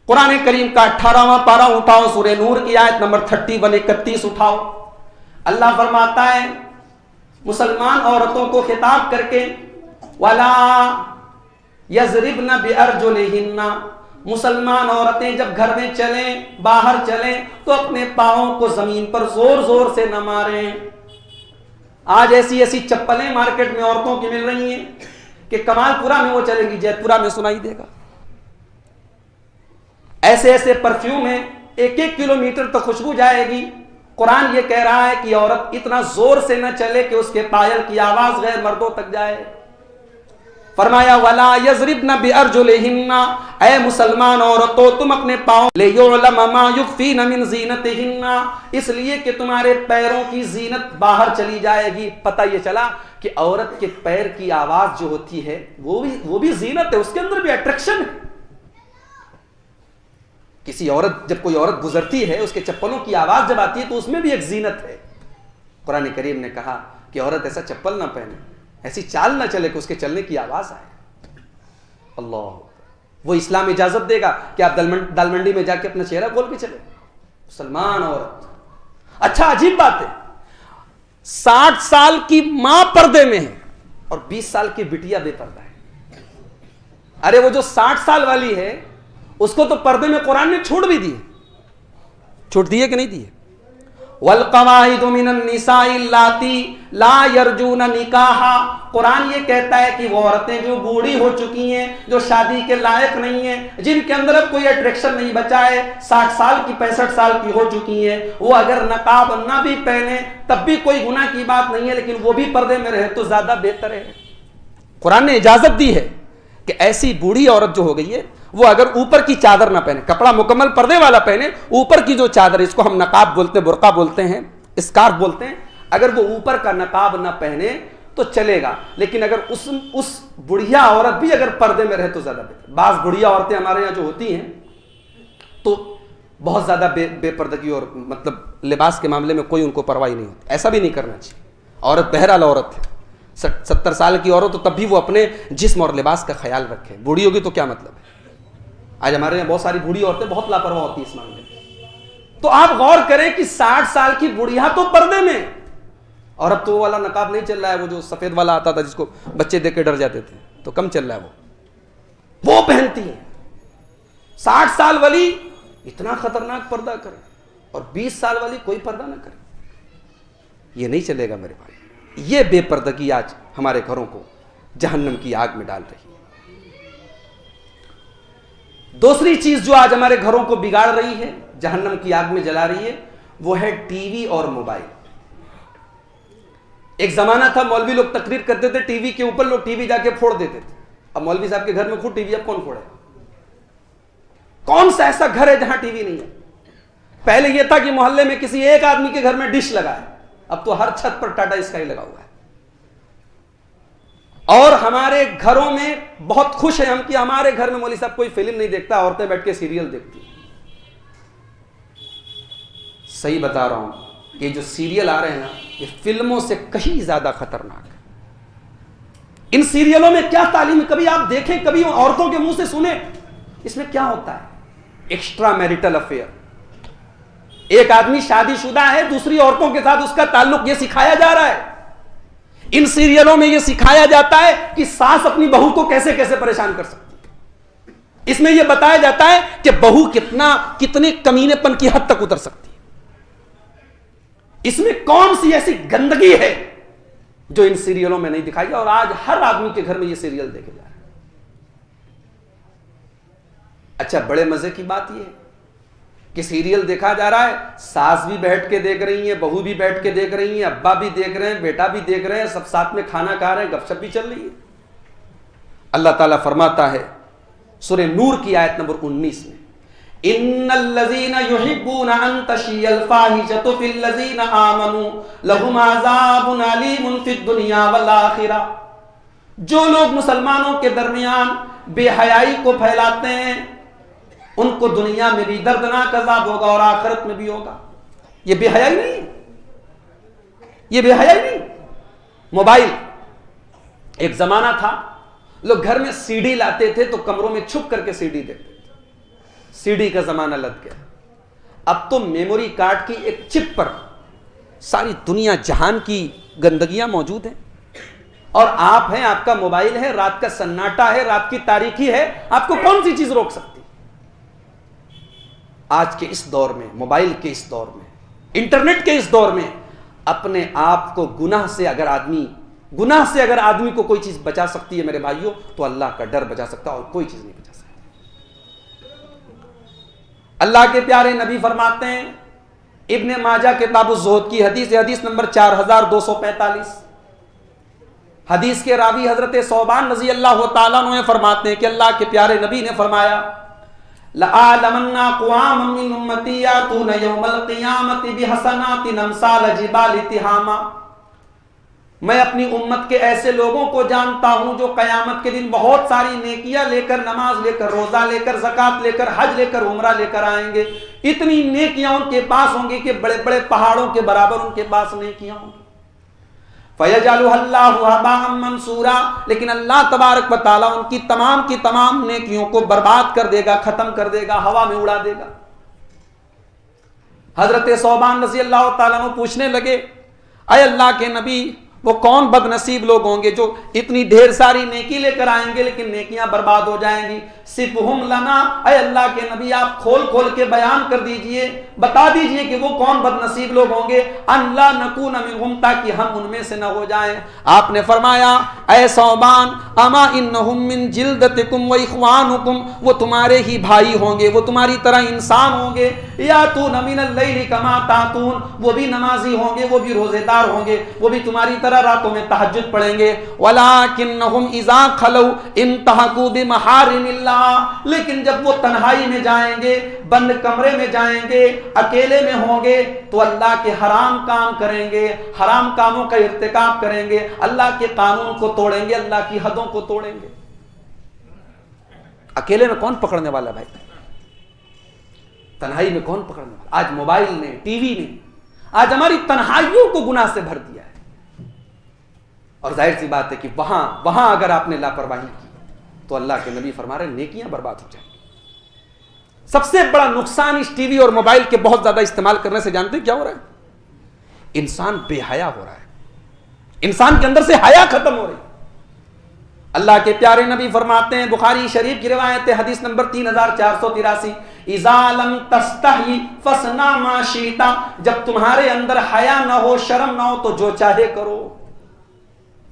कुरान करीम का 18वां पारा उठाओ, सूरह नूर की आयत नंबर 31 उठाओ। अल्लाह फरमाता है मुसलमान औरतों को खिताब करके, वला यज़रिबना बिअरजुलिहिन्ना, मुसलमान औरतें जब घर में चलें, बाहर चलें तो अपने पांवों को जमीन पर जोर जोर से न मारें। आज ऐसी ऐसी चप्पलें मार्केट में औरतों की मिल रही हैं कि कमालपुरा में वो चलेगी, जैतपुरा में सुनाई देगा। ऐसे ऐसे परफ्यूम है, 1-1 किलोमीटर तक खुशबू जाएगी। कुरान ये कह रहा है कि औरत इतना जोर से न चले कि उसके पायल की आवाज गैर मर्दों तक जाए। फरमाया वला यज़रिबना बिअरजुलिहिन्ना, ऐ मुसलमान औरतों तुम अपने पाँव लियुअलम मा युख्फीना मिन ज़ीनतिहिन्ना, इसलिए कि तुम्हारे पैरों की जीनत बाहर चली जाएगी। पता ये चला कि औरत के पैर की आवाज जो होती है वो भी जीनत है, उसके अंदर भी अट्रैक्शन है। किसी औरत, जब कोई औरत गुजरती है उसके चप्पलों की आवाज जब आती है तो उसमें भी एक जीनत है। कुरान करीम ने कहा कि औरत ऐसा चप्पल ना पहने, ऐसी चाल ना चले कि उसके चलने की आवाज आए। अल्लाह, वो इस्लाम इजाजत देगा कि आप दाल मंडी में जाके अपना चेहरा खोल के चले, मुसलमान औरत। अच्छा, अजीब बात है, 60 साल की मां पर्दे में है और 20 साल की बिटिया बेपर्दा है। अरे वो जो 60 साल वाली है उसको तो पर्दे में कुरान ने छोड़ भी दिए, छोड़ दिए कि नहीं दिए। वल कवाइदु मिनन निसाई लाती ला यरजूना निकाहा, कुरान ये कहता है कि वो औरतें जो बूढ़ी हो चुकी हैं, जो शादी के लायक नहीं हैं, जिनके अंदर अब कोई अट्रैक्शन नहीं बचा है, 60 साल की 65 साल की हो चुकी हैं, वो अगर नकाब ना भी पहने तब भी कोई गुनाह की बात नहीं है, लेकिन वो भी पर्दे में रहे तो ज्यादा बेहतर है। कुरान ने इजाजत दी है कि ऐसी बूढ़ी औरत जो हो गई है वो अगर ऊपर की चादर ना पहने, कपड़ा मुकम्मल पर्दे वाला पहने, ऊपर की जो चादर, इसको हम नकाब बोलते हैं, बुर्का बोलते हैं, स्कार्फ बोलते हैं, अगर वो ऊपर का नकाब ना पहने तो चलेगा, लेकिन अगर उस बुढ़िया औरत भी अगर पर्दे में रहे तो ज्यादा बेहतर। बाज बुढ़िया औरतें हमारे यहाँ जो होती हैं तो बहुत ज्यादा बेपर्दगी और मतलब लिबास के मामले में कोई उनको परवाही नहीं होती। ऐसा भी नहीं करना चाहिए। औरत बहरहाल औरत है, 70 साल की औरत तो तब भी वो अपने जिस्म और लिबास का ख्याल रखे, बूढ़ी होगी तो क्या मतलब है। आज हमारे यहाँ बहुत सारी बूढ़ी औरतें बहुत लापरवाह होती है इस मामले में। तो आप गौर करें कि 60 साल की बुढ़िया तो पर्दे में, और अब तो वो वाला नकाब नहीं चल रहा है, वो जो सफेद वाला आता था जिसको बच्चे देख के डर जाते थे, तो कम चल रहा है, वो पहनती है। 60 साल वाली इतना खतरनाक पर्दा करे और 20 साल वाली कोई पर्दा ना करे, ये नहीं चलेगा मेरे भाई। ये बेपर्दगी आज हमारे घरों को जहन्नम की आग में डाल रही है। दूसरी चीज जो आज हमारे घरों को बिगाड़ रही है, जहन्नम की आग में जला रही है, वो है टीवी और मोबाइल। एक जमाना था मौलवी लोग तकरीर करते थे, टीवी के ऊपर लोग टीवी जाके फोड़ देते थे। अब मौलवी साहब के घर में खुद टीवी, अब कौन फोड़े? कौन सा ऐसा घर है जहां टीवी नहीं है? पहले यह था कि मोहल्ले में किसी एक आदमी के घर में डिश लगा है, अब तो हर छत पर टाटा स्काई लगा हुआ है। और हमारे घरों में बहुत खुश है हम कि हमारे घर में मौलवी साहब कोई फिल्म नहीं देखता, औरतें बैठ के सीरियल देखती। सही बता रहा हूं, ये जो सीरियल आ रहे हैं ना, ये फिल्मों से कहीं ज्यादा खतरनाक है। इन सीरियलों में क्या तालीम, कभी आप देखें, कभी औरतों के मुंह से सुने, इसमें क्या होता है? Extra marital affair. एक आदमी शादीशुदा है, दूसरी औरतों के साथ उसका ताल्लुक, यह सिखाया जा रहा है। इन सीरियलों में यह सिखाया जाता है कि सास अपनी बहू को कैसे कैसे परेशान कर सकती है। इसमें यह बताया जाता है कि बहू कितने कमीनेपन की हद तक उतर सकती है। इसमें कौन सी ऐसी गंदगी है जो इन सीरियलों में नहीं दिखाई, और आज हर आदमी के घर में यह सीरियल देखे जा रहे हैं। अच्छा, बड़े मजे की बात यह है कि सीरियल देखा जा रहा है, सास भी बैठ के देख रही है, बहू भी बैठ के देख रही है, अब्बा भी देख रहे हैं, बेटा भी देख रहे हैं, सब साथ में खाना खा रहे हैं, गपशप भी चल रही है। अल्लाह ताला फरमाता है सूरह नूर की आयत नंबर 19 में, इन्नल्लज़ीना युहिब्बूना अन तशियल फाहिशतु फिल्लज़ीना आमनू लहुम अज़ाबुन अलीमुन फिद दुनिया वल आखिरा। जो लोग मुसलमानों के दरमियान बेहयाई को फैलाते हैं उनको दुनिया में भी दर्दनाक अज़ाब होगा और आखिरत में भी होगा। ये बेहयाई नहीं, ये बेहयाई नहीं। मोबाइल, एक जमाना था लोग घर में सीडी लाते थे तो कमरों में छुप करके सीडी देखते थे, सीडी का जमाना लग गया। अब तो मेमोरी कार्ड की एक चिप पर सारी दुनिया जहान की गंदगियां मौजूद हैं, और आप हैं, आपका मोबाइल है, रात का सन्नाटा है, रात की तारीखी है, आपको कौन सी चीज रोक सकती? आज के इस दौर में, मोबाइल के इस दौर में, इंटरनेट के इस दौर में, अपने आप को गुनाह से अगर आदमी को कोई चीज बचा सकती है मेरे भाइयों, तो अल्लाह का डर बचा सकता है, और कोई चीज नहीं बचा सकती। अल्लाह के प्यारे नबी फरमाते हैं, इब्ने माजा किताब ज़ुहद की हदीस नंबर 4245, हदीस के रावी हजरत सौबान रजी अल्लाह तआला अन्हु फरमाते हैं कि अल्लाह के प्यारे नबी ने फरमाया, लआलमन्ना क़ुवाम मिन उम्मती यातून यौमल क़ियामति बिहसनातिन अमसाल जिबाल तिहामा। मैं अपनी उम्मत के ऐसे लोगों को जानता हूं जो कयामत के दिन बहुत सारी नेकियां लेकर, नमाज लेकर, रोजा लेकर, ज़कात लेकर, हज लेकर, उम्रा लेकर आएंगे। इतनी नेकियां उनके पास होंगी कि बड़े बड़े पहाड़ों के बराबर उनके पास नेकियां होंगी। फयजअलुहल्लाहु हबाअम मंसूरा, लेकिन अल्लाह तबारक व तआला उनकी की तमाम नेकियों को बर्बाद कर देगा, खत्म कर देगा, हवा में उड़ा देगा। हजरत सौबान रज़ी अल्लाह तआला अन्हु पूछने लगे, अय अल्लाह के नबी, वो कौन बदनसीब लोग होंगे जो इतनी ढेर सारी नेकी लेकर आएंगे लेकिन नेकियां बर्बाद हो जाएंगी। सिफहुम लना, अय अल्लाह के नबी आप खोल खोल के बयान कर दीजिए, बता दीजिए कि वो कौन बदनसीब लोग होंगे। अल्लाह नकून मिनहुम, ताकि हम उनमें से न हो जाएं। आपने फरमाया, अय सौबान, अमा इन्नहुम मिन जिल्दतिकुम व इख्वानुकुम, वो तुम्हारे ही भाई होंगे, वो तुम्हारी तरह इंसान होंगे। यातून मिनल लैली कमा तातून, वो भी नमाजी होंगे, वो भी रोजेदार होंगे, वो भी तुम्हारी तरह रातों में तहज्जुद पढ़ेंगे। वलाकिन्नहुम इज़ा खलौ इंतहकू बिमहारिमिल्लाह, लेकिन जब वो तन्हाई में जाएंगे, बंद कमरे में जाएंगे, अकेले में होंगे, तो अल्लाह के हराम काम करेंगे, हराम कामों का इर्तिकाब करेंगे, अल्लाह के कानून को तोड़ेंगे, अल्लाह की हदों को तोड़ेंगे। अकेले में कौन पकड़ने वाला भाई? तन्हाई में कौन पकड़ने वाला? आज मोबाइल ने, टीवी ने आज हमारी तन्हाइयों को गुनाह से भर दिया है। और जाहिर सी बात है कि वहां अगर आपने लापरवाही की तो अल्लाह के नबी फरमा रहे नेकियां बर्बाद हो जाएंगी। सबसे बड़ा नुकसान इस टीवी और मोबाइल के बहुत ज्यादा इस्तेमाल करने से जानते हैं क्या हो रहा है? इंसान बेहया हो रहा है, इंसान के अंदर से हया खत्म हो रही। अल्लाह के प्यारे नबी फरमाते हैं, बुखारी शरीफ की रिवायत है, हदीस नंबर 3483, इज़ा लम तस्तही फसना मा शीता, जब तुम्हारे अंदर हया ना हो, शर्म ना हो, तो जो चाहे करो।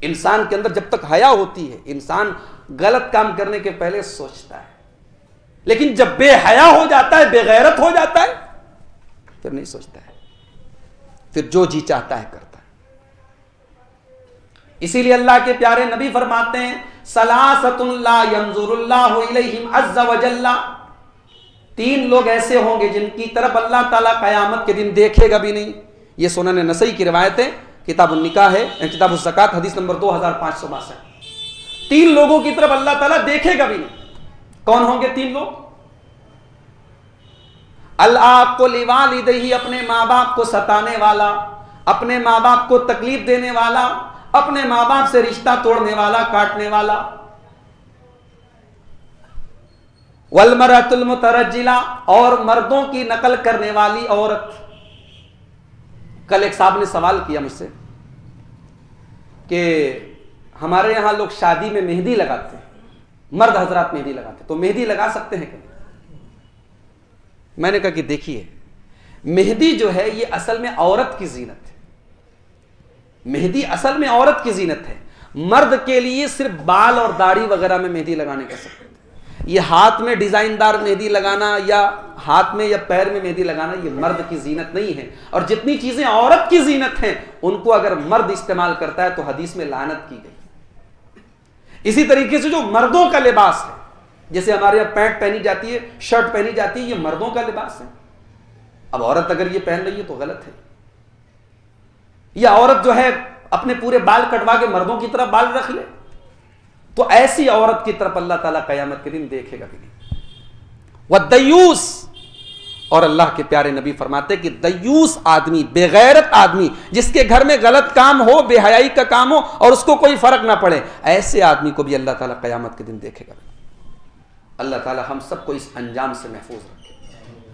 इंसान के अंदर जब तक हया होती है, इंसान गलत काम करने के पहले सोचता है, लेकिन जब बेहया हो जाता है, बेगैरत हो जाता है, फिर नहीं सोचता है, फिर जो जी चाहता है करता है। इसीलिए अल्लाह के प्यारे नबी फरमाते हैं, सलासतुन ला यंजुरुल्लाहु इलैहिम अज़्ज़ा व जल्ला, 3 लोग ऐसे होंगे जिनकी तरफ अल्लाह ताला कयामत के दिन देखेगा भी नहीं। यह सुनन नसई की रिवायत है, किताबुन निकाह है, किताबुल ज़कात, हदीस नंबर 2562। 3 लोगों की तरफ अल्लाह ताला देखेगा भी नहीं। कौन होंगे 3 लोग? अल-आक़ु लिवालिदैहि, अपने माँ बाप को सताने वाला, अपने माँ बाप को तकलीफ देने वाला, अपने माँ बाप से रिश्ता तोड़ने वाला, काटने वाला। वल-मरअतुल मुतरज्जिला, और मर्दों की नकल करने वाली औरत। कल एक साहब ने सवाल किया मुझसे कि हमारे यहां लोग शादी में मेहंदी लगाते हैं, मर्द हजरात मेहंदी लगाते हैं, तो मेहंदी लगा सकते हैं क्या? मैंने कहा कि देखिए, मेहंदी जो है ये असल में औरत की जीनत है। मेहंदी असल में औरत की जीनत है। मर्द के लिए सिर्फ बाल और दाढ़ी वगैरह में मेहंदी लगाने का सकते हैं। ये हाथ में डिजाइनदार मेहंदी लगाना या हाथ में या पैर में मेहंदी लगाना, ये मर्द की जीनत नहीं है। और जितनी चीजें औरत की जीनत हैं, उनको अगर मर्द इस्तेमाल करता है तो हदीस में लानत की गई। इसी तरीके से जो मर्दों का लिबास है, जैसे हमारे यहाँ पैंट पहनी जाती है, शर्ट पहनी जाती है, ये मर्दों का लिबास है। अब औरत अगर ये पहन रही है तो गलत है। या औरत जो है अपने पूरे बाल कटवा के मर्दों की तरफ बाल रख ले, तो ऐसी औरत की तरफ अल्लाह ताला कयामत के दिन देखेगा भी नहीं। वह दयूस, और अल्लाह के प्यारे नबी फरमाते कि दयूस आदमी, बेगैरत आदमी, जिसके घर में गलत काम हो, बेहयाई का काम हो और उसको कोई फर्क ना पड़े, ऐसे आदमी को भी अल्लाह ताला कयामत के दिन देखेगा। अल्लाह ताला हम सबको इस अंजाम से महफूज रखे।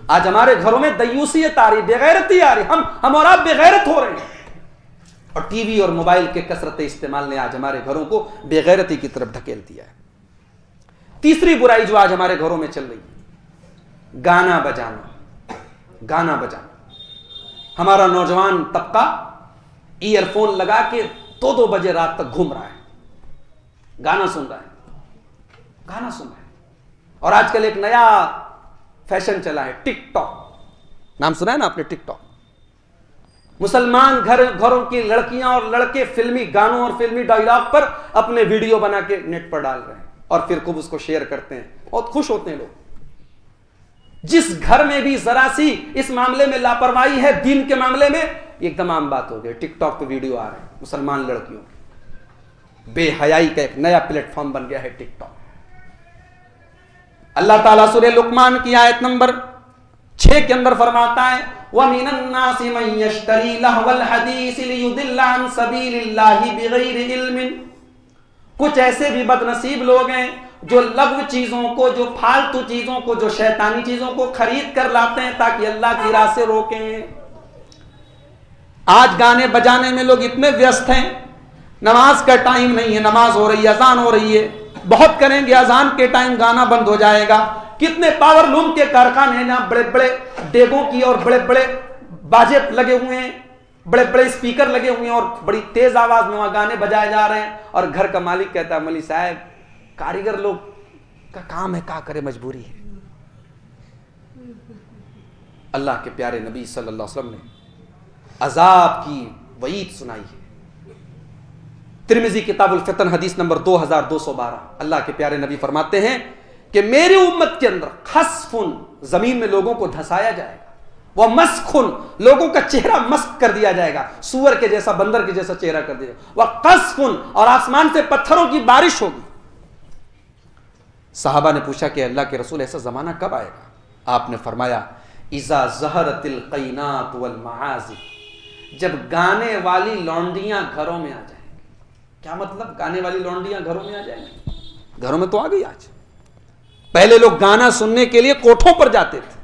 आज हमारे घरों में दयूसियत आ रही, बेगैरती आ रही, हम और आप बेगैरत हो रहे हैं। और टीवी और मोबाइल के कसरत इस्तेमाल ने आज हमारे घरों को बेगैरती की तरफ धकेल दिया है। तीसरी बुराई जो आज हमारे घरों में चल रही है, गाना बजाना। गाना बजाना, हमारा नौजवान तबका ईयरफोन लगा के 2-2 बजे रात तक घूम रहा है, गाना सुन रहा है, गाना सुन रहा है। और आजकल एक नया फैशन चला है, टिकटॉक। नाम सुना है ना आपने? टिकटॉक मुसलमान घरों की लड़कियां और लड़के फिल्मी गानों और फिल्मी डायलॉग पर अपने वीडियो बना के नेट पर डाल रहे हैं और फिर खूब उसको शेयर करते हैं, बहुत खुश होते हैं लोग। जिस घर में भी जरा सी इस मामले में लापरवाही है, दीन के मामले में, एकदम आम बात हो गई। टिकटॉक पे वीडियो आ रहे हैं मुसलमान लड़कियों के, बेहयाई का एक नया प्लेटफॉर्म बन गया है टिकटॉक। अल्लाह ताला सूरह लुकमान की आयत नंबर 6 के अंदर फरमाता है, वमिनन नासि मन यश्तरी लहवल हदीस लियुदिल्ला अन सबीलिल्लाहि बिगैरि इल्मिन। कुछ ऐसे भी बदनसीब लोग हैं जो लघु चीजों को, जो फालतू चीजों को, जो शैतानी चीजों को खरीद कर लाते हैं ताकि अल्लाह की राह से रोकें। आज गाने बजाने में लोग इतने व्यस्त हैं, नमाज का टाइम नहीं है, नमाज हो रही है, अजान हो रही है, बहुत करेंगे, अजान के टाइम गाना बंद हो जाएगा। कितने पावरलूम के कारखाने हैं जहां बड़े बड़े डेगों की और बड़े बड़े बाजे लगे हुए हैं, बड़े बड़े स्पीकर लगे हुए हैं और बड़ी तेज आवाज में वहां गाने बजाए जा रहे हैं, और घर का मालिक कहता है, मौलवी साहब कारीगर लोग का काम है, क्या करे, मजबूरी है। अल्लाह के प्यारे नबी सल्लल्लाहु अलैहि वसल्लम ने अजाब की वईद सुनाई है। तिर्मिज़ी किताबुल फितन हदीस नंबर 2212, अल्लाह के प्यारे नबी फरमाते हैं कि मेरी उम्मत के अंदर खस्फुन, जमीन में लोगों को धसाया जाएगा, वह मस्खुन, लोगों का चेहरा मस्क कर दिया जाएगा, सूअर के जैसा, बंदर के जैसा चेहरा कर दिया जाएगा, वह कस्फुन, और आसमान से पत्थरों की बारिश होगी। साहबा ने पूछा कि अल्लाह के रसूल ऐसा जमाना कब आएगा? आपने फरमाया, इज़ा ज़हरतिल क़ैनात वल मआज़िफ़, जब गाने वाली लौंडियां घरों में आ जाएंगी। क्या मतलब गाने वाली लौंडियां घरों में आ जाएंगी? घरों में तो आ गई आज। पहले लोग गाना सुनने के लिए कोठों पर जाते थे।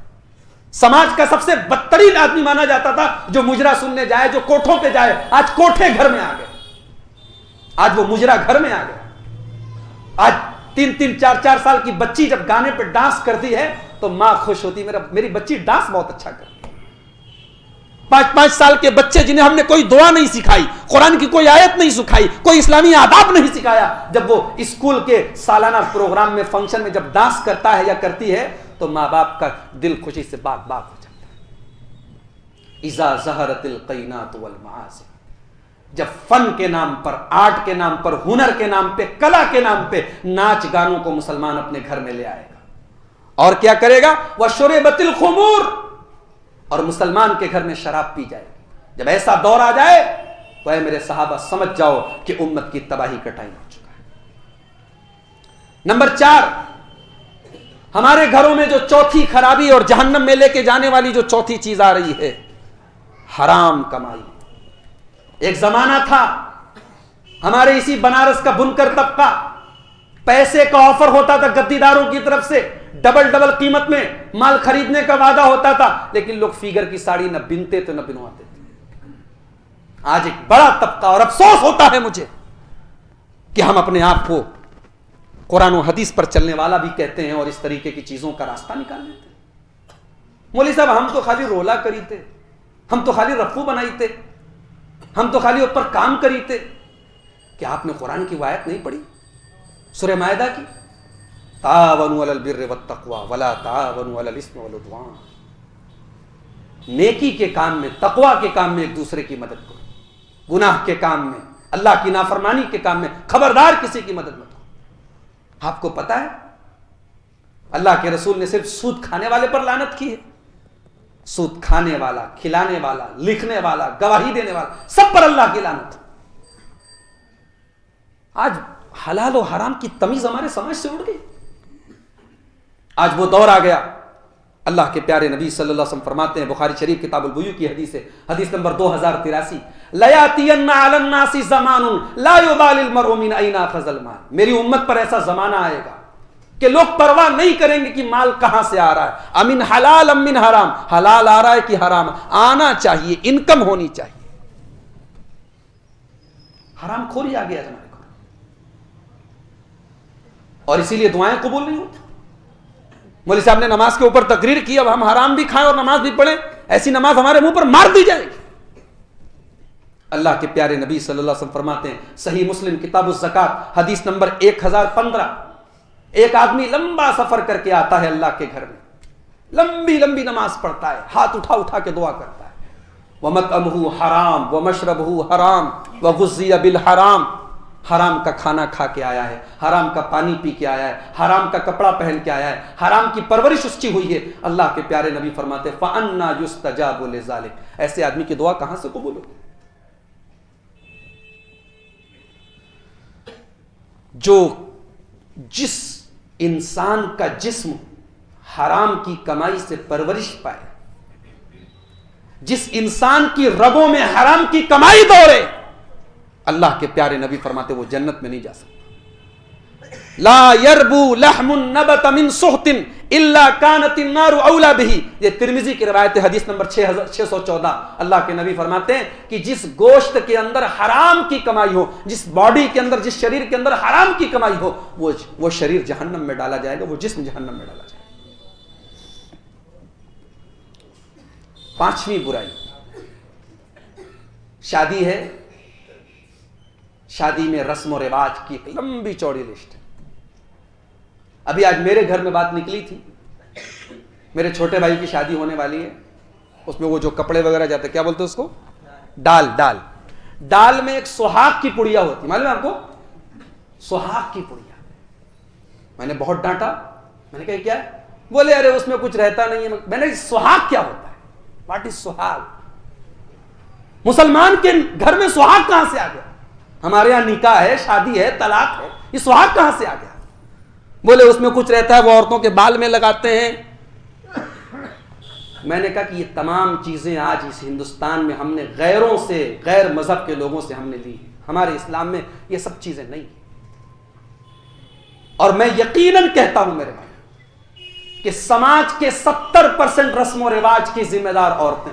समाज का सबसे बदतरीन आदमी माना जाता था जो मुजरा सुनने जाए, जो कोठों पे जाए। आज कोठे घर में आ गए, आज वो मुजरा घर में आ गया। आज 3-3, 4-4 साल की बच्ची जब गाने पे डांस करती है तो मां खुश होती, मेरी बच्ची डांस बहुत अच्छा करती है। 5-5 साल के बच्चे जिन्हें हमने कोई दुआ नहीं सिखाई, कुरान की कोई आयत नहीं सिखाई, कोई इस्लामी आदाब नहीं सिखाया, जब वो स्कूल के सालाना प्रोग्राम में, फंक्शन में जब डांस करता है या करती है तो माँ बाप का दिल खुशी से बाग बाग हो जाता है। इज़ा ज़हरतिल क़ैनात वल मआज़िफ़, जब फन के नाम पर, आर्ट के नाम पर, हुनर के नाम पे, कला के नाम पे नाच गानों को मुसलमान अपने घर में ले आएगा और क्या करेगा? वह शुरबतिल खुमूर, और मुसलमान के घर में शराब पी जाएगी। जब ऐसा दौर आ जाए तो ऐ मेरे सहाबा समझ जाओ कि उम्मत की तबाही का टाइम हो चुका है। नंबर 4, हमारे घरों में जो चौथी खराबी और जहन्नम में लेके जाने वाली जो चौथी चीज आ रही है, हराम कमाई। एक जमाना था हमारे इसी बनारस का बुनकर तबका, पैसे का ऑफर होता था गद्दीदारों की तरफ से, डबल कीमत में माल खरीदने का वादा होता था, लेकिन लोग फिगर की साड़ी न बिनते थे न बिनवाते थे। आज एक बड़ा तबका, और अफसोस होता है मुझे कि हम अपने आप को कुरान और हदीस पर चलने वाला भी कहते हैं और इस तरीके की चीजों का रास्ता निकाल लेते हैं। मौलवी साहब हम तो खाली रोला करी थे, हम तो खाली रफ्फू बनाई थे, हम तो खाली ऊपर काम करी थे। क्या आपने कुरान की आयत नहीं पढ़ी सूरह मायदा की? तावनु अलल बिर्रि वत्तक़वा वला तावनु अलल इस्मि वल उद्वान। नेकी के काम में, तकवा के काम में एक दूसरे की मदद करो, गुनाह के काम में, अल्लाह की नाफरमानी के काम में खबरदार किसी की मदद मत करो। आपको पता है अल्लाह के रसूल ने सिर्फ सूद खाने वाले पर लानत की है। सूद खाने वाला, खिलाने वाला, लिखने वाला, गवाही देने वाला, सब पर अल्लाह की लानत। आज हलाल और हराम की तमीज हमारे समाज से उड़ गई। आज वो दौर आ गया। अल्लाह के प्यारे नबी सल्लल्लाहु अलैहि वसल्लम फरमाते हैं, बुखारी शरीफ किताबुल बुयू की हदीस है, हदीस नंबर 2083, लयातियन्ना अलन नासी ज़मानुन ला युबालिल मरउ मिन ऐना अख़ज़ल माल। मेरी उम्मत पर ऐसा जमाना आएगा कि लोग परवाह नहीं करेंगे कि माल कहां से आ रहा है, अमिन हलाल अमिन हराम, हलाल आ रहा है कि हराम, आना चाहिए, इनकम होनी चाहिए। हराम खोरी आ गया हमारे को, और इसीलिए दुआएं कबूल नहीं होती। मौलवी साहब ने नमाज के ऊपर तकरीर की, अब हम हराम भी खाएं और नमाज भी पढ़ें, ऐसी नमाज हमारे मुंह पर मार दी जाएगी। अल्लाह के प्यारे नबी सल्लल्लाहु अलैहि वसल्लम फरमाते हैं, सही मुस्लिम किताबुज़ ज़कात हदीस नंबर 1015, एक आदमी लंबा सफर करके आता है अल्लाह के घर में, लंबी लंबी नमाज पढ़ता है, हाथ उठा उठा के दुआ करता है, वमतअमहु हराम वमशरबहु हराम वगुज़िया बिल हराम, हराम का खाना खा के आया है, हराम का पानी पी के आया है, हराम का कपड़ा पहन के आया है, हराम की परवरिश उसकी हुई है। अल्लाह के प्यारे नबी फरमाते फ़अन्ना युस्तजाबु लिज़ालिक, ऐसे आदमी की दुआ कहां से कबूल होगी? जो जिस इंसान का जिस्म हराम की कमाई से परवरिश पाए, जिस इंसान की रगों में हराम की कमाई दौड़े, अल्लाह के प्यारे नबी फरमाते वो जन्नत में नहीं जा सकता। ला यरबू लहमुन नबत मिन सुहतिन इल्ला कानतिन नारु औला बिही, ये तिर्मिजी की रिवायत है, हदीस नंबर 6614। अल्लाह के नबी फरमाते हैं कि जिस गोश्त के अंदर हराम की कमाई हो, जिस बॉडी के अंदर, जिस शरीर के अंदर हराम की कमाई हो, वो शरीर जहन्नम में डाला जाएगा, वो जिस्म जहन्नम में डाला जाएगा। पांचवी बुराई, शादी है, शादी में रस्म और रिवाज की एक लंबी चौड़ी लिस्ट है। अभी आज मेरे घर में बात निकली थी, मेरे छोटे भाई की शादी होने वाली है, उसमें वो जो कपड़े वगैरह जाते, क्या बोलते हैं उसको, डाल में एक सुहाग की पुड़िया होती, मालूम है आपको, सुहाग की पुड़िया। मैंने बहुत डांटा, मैंने कहा क्या है? बोले अरे उसमें कुछ रहता नहीं है। मैंने सुहाग क्या होता है, व्हाट इज सुहाग? मुसलमान के घर में सुहाग कहां से आ गया? हमारे यहां निकाह है, शादी है, तलाक है, ये सुहाग कहां से आ गया? बोले उसमें कुछ रहता है, वो औरतों के बाल में लगाते हैं। मैंने कहा कि ये तमाम चीजें आज इस हिंदुस्तान में हमने गैरों से, गैर मजहब के लोगों से हमने ली है। हमारे इस्लाम में ये सब चीजें नहीं है। और मैं यकीनन कहता हूं मेरे भाई कि समाज के 70% रस्म और रिवाज की जिम्मेदार औरतें,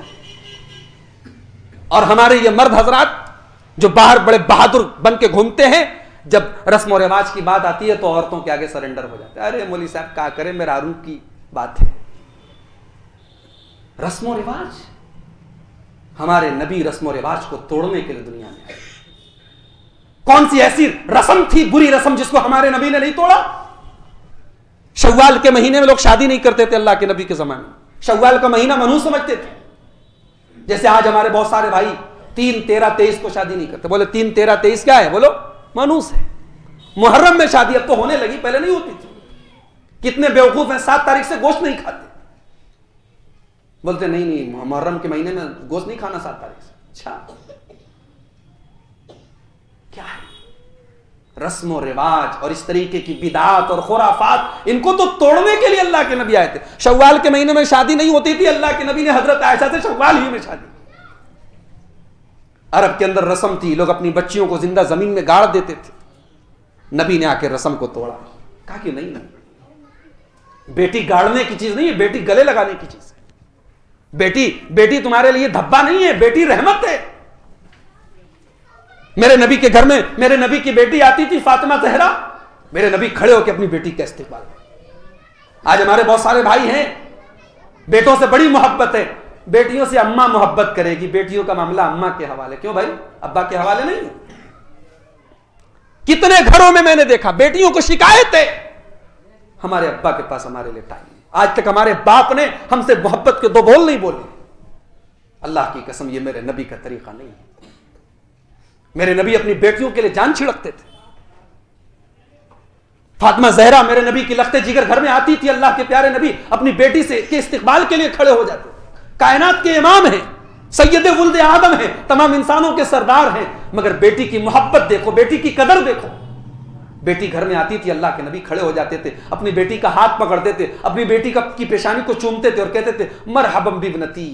और हमारे ये मर्द हजरात जो बाहर बड़े बहादुर बन के घूमते हैं, जब रस्म और रिवाज की बात आती है तो औरतों के आगे सरेंडर हो जाते हैं। अरे मौलवी साहब क्या करें, मेरा रूह की बात है। रस्म और रिवाज, हमारे नबी रस्म और रिवाज को तोड़ने के लिए दुनिया में आए। कौन सी ऐसी रस्म थी, बुरी रस्म, जिसको हमारे नबी ने नहीं तोड़ा? शव्वाल के महीने में लोग शादी नहीं करते थे अल्लाह के नबी के जमाने में। शव्वाल का महीना मनहूस समझते थे। जैसे आज हमारे बहुत सारे भाई 3, 13, 23 को शादी नहीं करते। बोले 3, 13, 23 क्या है? बोलो मनहूस है। मुहर्रम में शादी अब तो होने लगी, पहले नहीं होती थी। कितने बेवकूफ हैं, 7 तारीख से गोश्त नहीं खाते। बोलते नहीं मुहर्रम के महीने में गोश्त नहीं खाना 7 तारीख से। अच्छा क्या है? रस्म और रिवाज और इस तरीके की बिदात और खुराफात, इनको तो तोड़ने के लिए अल्लाह के नबी आए थे। शव्वाल के महीने में शादी नहीं होती थी, अल्लाह के नबी ने हजरत आयशा से शव्वाल ही में शादी। अरब के अंदर रस्म थी, लोग अपनी बच्चियों को जिंदा जमीन में गाड़ देते थे। नबी ने आके रस्म को तोड़ा, कहा कि नहीं, बेटी गाड़ने की चीज नहीं है, बेटी गले लगाने की चीज है। बेटी तुम्हारे लिए धब्बा नहीं है, बेटी रहमत है। मेरे नबी के घर में मेरे नबी की बेटी आती थी, फातिमा ज़हरा, मेरे नबी खड़े होकर अपनी बेटी का इस्तेकबाल। आज हमारे बहुत सारे भाई हैं, बेटों से बड़ी मोहब्बत है, बेटियों से अम्मा मोहब्बत करेगी, बेटियों का मामला अम्मा के हवाले। क्यों भाई, अब्बा के हवाले नहीं? कितने घरों में मैंने देखा बेटियों को शिकायत है, हमारे अब्बा के पास हमारे लिए टाइम। आज तक हमारे बाप ने हमसे मोहब्बत के 2 बोल नहीं बोले। अल्लाह की कसम, ये मेरे नबी का तरीका नहीं है। मेरे नबी अपनी बेटियों के लिए जान छिड़कते थे। फातिमा ज़हरा मेरे नबी की लख्ते जिगर घर में आती थी, अल्लाह के प्यारे नबी अपनी बेटी से के इस्तिकबाल के लिए खड़े हो जाते। कायनात के इमाम हैं, सैयद वुल्द आदम हैं, तमाम इंसानों के सरदार हैं, मगर बेटी की मोहब्बत देखो, बेटी की कदर देखो। बेटी घर में आती थी, अल्लाह के नबी खड़े हो जाते थे, अपनी बेटी का हाथ पकड़ते थे, अपनी बेटी की पेशानी को चूमते थे और कहते थे मरहबम बिबनती,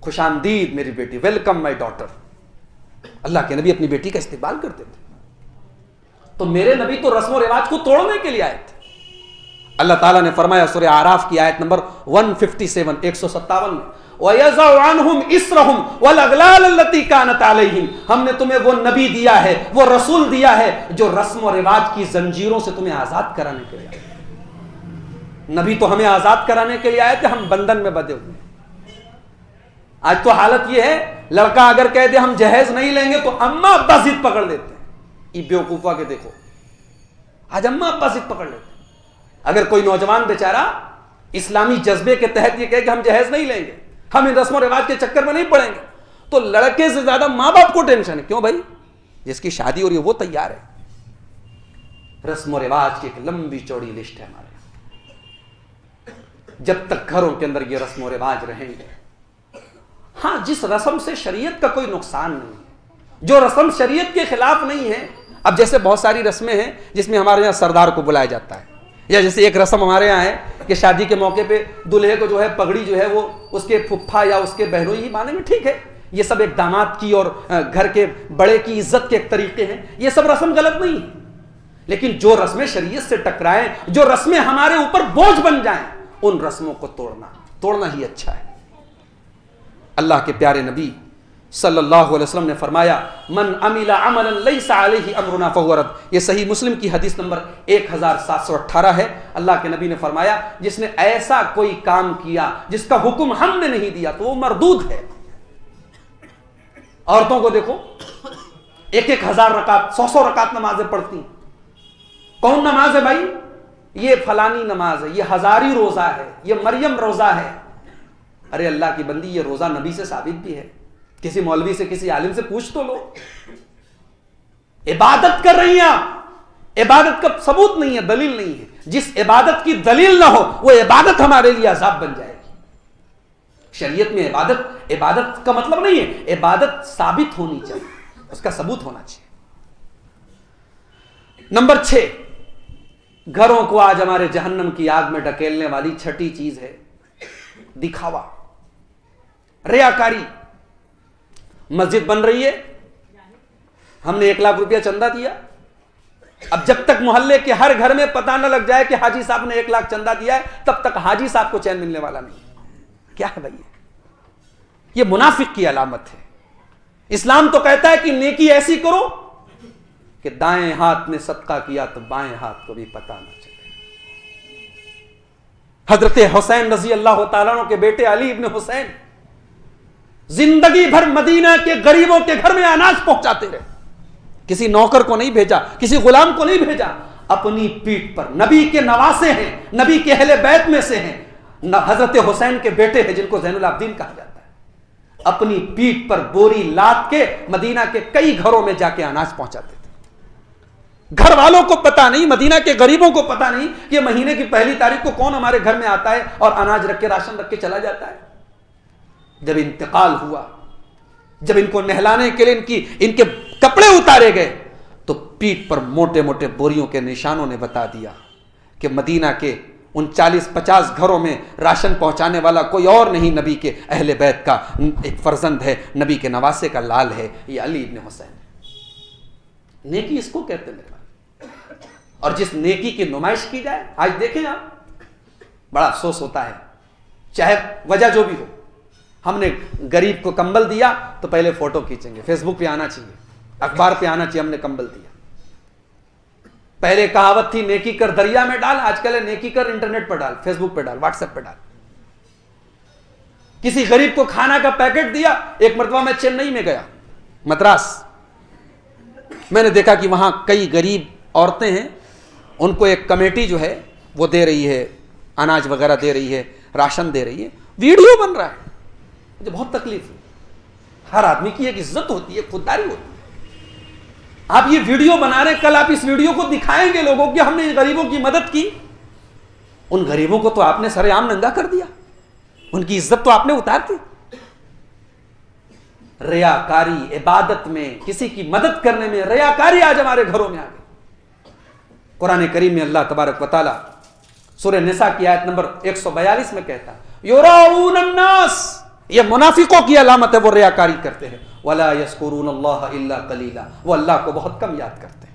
खुशामदीद मेरी बेटी, वेलकम माय डॉटर। अल्लाह के नबी अपनी बेटी का इस्तेकबाल करते थे। तो मेरे नबी तो रस्म और रिवाज को तोड़ने के लिए आए थे। अल्लाह ताला ने फरमाया सूरह आराफ की आयत नंबर 157 157 में, वयज़उ अन्हुम इस्रहुम वल अगलाल अल्लती कानत अलैहिम, हमने तुम्हें वो नबी दिया है, वो रसूल दिया है जो रस्म और रिवाज की जंजीरों से तुम्हें आजाद कराने के लिए आए। नबी तो हमें आजाद कराने के लिए आए थे, हम बंधन में बंधे हुए। आज तो हालत ये है, लड़का अगर कह दे हम जहेज नहीं लेंगे तो अम्मा अब्बा जिद पकड़ लेते हैं। ये बेवकूफा के देखो, आज अम्मा अब्बा जिद पकड़ लेते हैं। अगर कोई नौजवान बेचारा इस्लामी जज्बे के तहत ये कहे कि हम जहेज नहीं लेंगे, हम इन रस्म रिवाज के चक्कर में नहीं पड़ेंगे। तो लड़के से ज्यादा मां बाप को टेंशन है। क्यों भाई? जिसकी शादी हो रही है वो तैयार है। रस्म रिवाज की एक लंबी चौड़ी लिस्ट है हमारे। जब तक घरों के अंदर ये रस्म रिवाज रहेंगे, हाँ, जिस रस्म से शरीयत का कोई नुकसान नहीं है, जो रस्म शरीयत के खिलाफ नहीं है। अब जैसे बहुत सारी रस्में हैं जिसमें हमारे यहाँ सरदार को बुलाया जाता है, या जैसे एक रस्म हमारे यहाँ है कि शादी के मौके पे दूल्हे को जो है पगड़ी जो है वो उसके फुफ्फा या उसके बहनों ही मानेंगे। ठीक है, ये सब एक दामाद की और घर के बड़े की इज्जत के एक तरीके हैं। ये सब रस्म गलत नहीं है, लेकिन जो रस्में शरीयत से टकराएं, जो रस्में हमारे ऊपर बोझ बन जाएं, उन रस्मों को तोड़ना ही अच्छा है। अल्लाह के प्यारे नबी सल्लल्लाहु अलैहि वसल्लम ने फरमाया, मन अमिला अमलन लैसा अलैहि अमरुना फहुव रद्द। ये सही मुस्लिम की हदीस नंबर 1718 है। अल्लाह के नबी ने फरमाया, जिसने ऐसा कोई काम किया जिसका हुक्म हमने नहीं दिया तो वो मरदूद है। औरतों को देखो, 1,000 रकात 100 रकात नमाजें पढ़ती। कौन नमाज है भाई? ये फलानी नमाज है, ये हजारी रोजा है, ये मरियम रोजा है। अरे अल्लाह की बंदी, ये रोजा नबी से साबित भी है। किसी मौलवी से, किसी आलिम से पूछ तो लो। इबादत कर रही हैं आप, इबादत का सबूत नहीं है, दलील नहीं है। जिस इबादत की दलील ना हो वो इबादत हमारे लिए अजाब बन जाएगी। शरीयत में इबादत का मतलब नहीं है, इबादत साबित होनी चाहिए, उसका सबूत होना चाहिए। नंबर 6, घरों को आज हमारे जहन्नम की आग में ढकेलने वाली छठी चीज है दिखावा, रियाकारी। मस्जिद बन रही है, हमने 1 लाख रुपया चंदा दिया। अब जब तक मोहल्ले के हर घर में पता न लग जाए कि हाजी साहब ने 1 लाख चंदा दिया है, तब तक हाजी साहब को चैन मिलने वाला नहीं। क्या है भाई? ये मुनाफिक की अलामत है। इस्लाम तो कहता है कि नेकी ऐसी करो कि दाएं हाथ ने सदका किया तो बाएं हाथ को भी पता ना चले। हजरत हुसैन रजी अल्लाह तआला अन्हु के बेटे अली इब्न हुसैन जिंदगी भर मदीना के गरीबों के घर में अनाज पहुंचाते रहे। किसी नौकर को नहीं भेजा, किसी गुलाम को नहीं भेजा, अपनी पीठ पर। नबी के नवासे हैं, नबी के अहले बैत में से हैं, हजरत हुसैन के बेटे हैं जिनको ज़ैनुल आबिदीन कहा जाता है। अपनी पीठ पर बोरी लाद के मदीना के कई घरों में जाके अनाज पहुंचाते थे। घर वालों को पता नहीं, मदीना के गरीबों को पता नहीं कि महीने की पहली तारीख को कौन हमारे घर में आता है और अनाज रख के, राशन रख के चला जाता है। जब इंतकाल हुआ, जब इनको नहलाने के लिए इनके कपड़े उतारे गए, तो पीठ पर मोटे मोटे बोरियों के निशानों ने बता दिया कि मदीना के उन 40-50 घरों में राशन पहुंचाने वाला कोई और नहीं, नबी के अहले बैत का एक फर्जंद है, नबी के नवासे का लाल है, ये अली इब्न हुसैन। नेकी इसको कहते हैं मेरे भाई। और जिस नेकी की नुमाइश की जाए, आज देखें आप, बड़ा अफसोस होता है, चाहे वजह जो भी हो। हमने गरीब को कंबल दिया तो पहले फोटो खींचेंगे, फेसबुक पे आना चाहिए, अखबार पे आना चाहिए, हमने कंबल दिया। पहले कहावत थी नेकी कर दरिया में डाल, आजकल है नेकी कर इंटरनेट पर डाल, फेसबुक पे डाल, व्हाट्सएप पे डाल। किसी गरीब को खाना का पैकेट दिया। एक मरतबा मैं चेन्नई में गया, मद्रास, मैंने देखा कि वहां कई गरीब औरतें हैं, उनको एक कमेटी जो है वो दे रही है, अनाज वगैरह दे रही है, राशन दे रही है, वीडियो बन रहा है। मुझे बहुत तकलीफ है। हर आदमी की एक इज्जत होती है, खुददारी होती है। आप ये वीडियो बना रहे, कल आप इस वीडियो को दिखाएंगे लोगों की हमने गरीबों की मदद की। उन गरीबों को तो आपने सरेआम नंगा कर दिया, उनकी इज्जत तो आपने उतार दी। रियाकारी, इबादत में, किसी की मदद करने में रियाकारी आज हमारे घरों में आ गई। कुरान करीम में अल्लाह तबारक व तआला सूरह निसा की आयत नंबर 142 में कहता, युराऊन अन्नास, ये मुनाफिकों की अलामत है, वो रियाकारी करते हैं। वला यज़कुरून अल्लाह इल्ला कलीला, वो अल्लाह को बहुत कम याद करते हैं।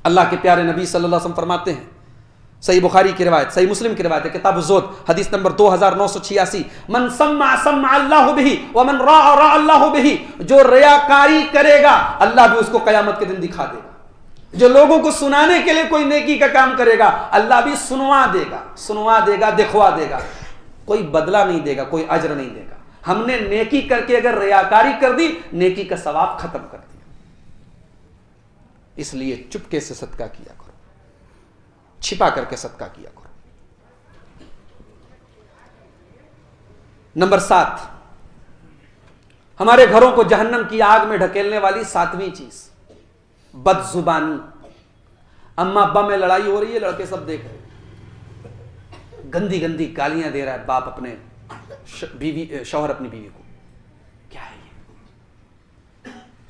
अल्लाह के प्यारे नबी सल्लल्लाहु अलैहि वसल्लम फरमाते हैं, सही बुखारी की रिवायत, सही मुस्लिम की रिवायत है, किताब ज़ुहद, हदीस नंबर 2986, मन सम्मा सम्मा अल्लाहु बिही व मन राअ राअ अल्लाहु बिही, जो रियाकारी करेगा अल्लाह भी उसको कयामत के दिन दिखा देगा। जो लोगों को सुनाने के लिए कोई नेकी का काम करेगा, अल्लाह भी सुनवा देगा, दिखवा देगा, कोई बदला नहीं देगा, कोई अजर नहीं देगा। हमने नेकी करके अगर रियाकारी कर दी, नेकी का सवाब खत्म कर दिया। इसलिए चुपके से सदका किया करो, छिपा करके सदका किया करो। नंबर 7, हमारे घरों को जहन्नम की आग में ढकेलने वाली 7वीं चीज, बदजुबानी। अम्मा अब्बा में लड़ाई हो रही है, लड़के सब देख रहे हैं, गंदी गंदी गालियां दे रहा है बाप अपने शौहर अपनी बीवी को। क्या है ये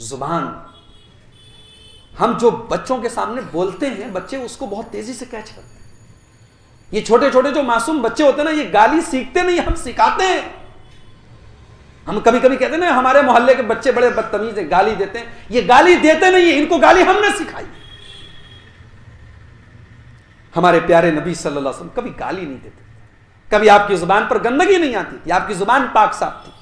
जुबान? हम जो बच्चों के सामने बोलते हैं, बच्चे उसको बहुत तेजी से कैच करते हैं। ये छोटे छोटे जो मासूम बच्चे होते हैं ना, ये गाली सीखते नहीं, हम सिखाते हैं। हम कभी कभी कहते हैं ना, हमारे मोहल्ले के बच्चे बड़े बदतमीज है, गाली देते हैं। ये गाली देते नहीं है, इनको गाली हमने सिखाई। हमारे प्यारे नबी सल्लल्लाहु अलैहि वसल्लम कभी गाली नहीं देते, कभी आपकी जुबान पर गंदगी नहीं आती थी, आपकी जुबान पाक साफ थी।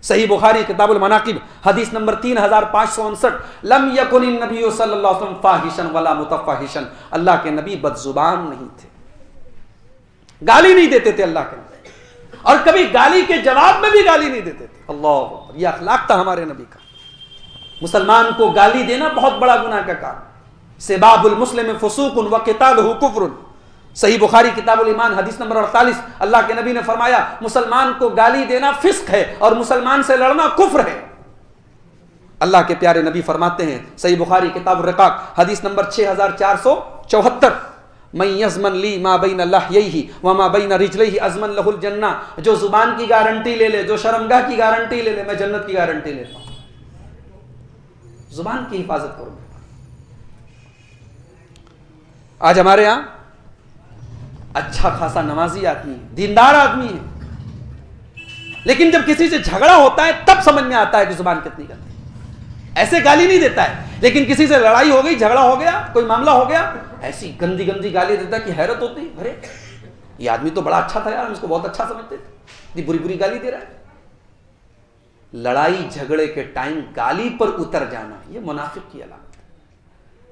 सही बुखारी किताबुल मनाकिब हदीस नंबर 3559, लम यकुनिन नबी सल्लल्लाहु अलैहि वसल्लम फाहिशन वला मुतफाहिशन। अल्लाह के नबी बदजुबान नहीं थे, गाली नहीं देते थे अल्लाह के नबी, और कभी गाली के जवाब में भी गाली नहीं देते थे। अल्लाह, यह अखलाक था हमारे नबी का। मुसलमान को गाली देना बहुत बड़ा गुनाह का काम। सिबाबुल मुस्लिम फुसूकुन व क़ितालुहु कुफ्रुन। सही बुखारी किताबुल ईमान हदीस नंबर 48, अल्लाह के नबी ने फरमाया, मुसलमान को गाली देना फिस्क है और मुसलमान से लड़ना कुफ्र है। अल्लाह के प्यारे नबी फरमाते हैं, सही बुखारी किताब रिकाक हदीस नंबर 6474, मैं यज़मन ली मा बैन लहयैहि व मा बैन रिजलैहि अज़मन लहुल जन्ना। जो जुबान की गारंटी ले ले, जो शर्मगाह की गारंटी ले ले, मैं जन्नत की गारंटी लेता हूं। जुबान की हिफाजत करो। आज हमारे यहां अच्छा खासा नमाजी आदमी है, दीनदार आदमी है, लेकिन जब किसी से झगड़ा होता है तब समझ में आता है कि जुबान कितनी गंदी है। ऐसे गाली नहीं देता है, लेकिन किसी से लड़ाई हो गई, झगड़ा हो गया, कोई मामला हो गया, ऐसी गंदी गंदी गाली देता है कि हैरत होती। अरे ये आदमी तो बड़ा अच्छा था यार, हम इसको बहुत अच्छा समझते थे, इतनी बुरी बुरी गाली दे रहा है। लड़ाई झगड़े के टाइम गाली पर उतर जाना, यह मुनाफिक की अलामत है।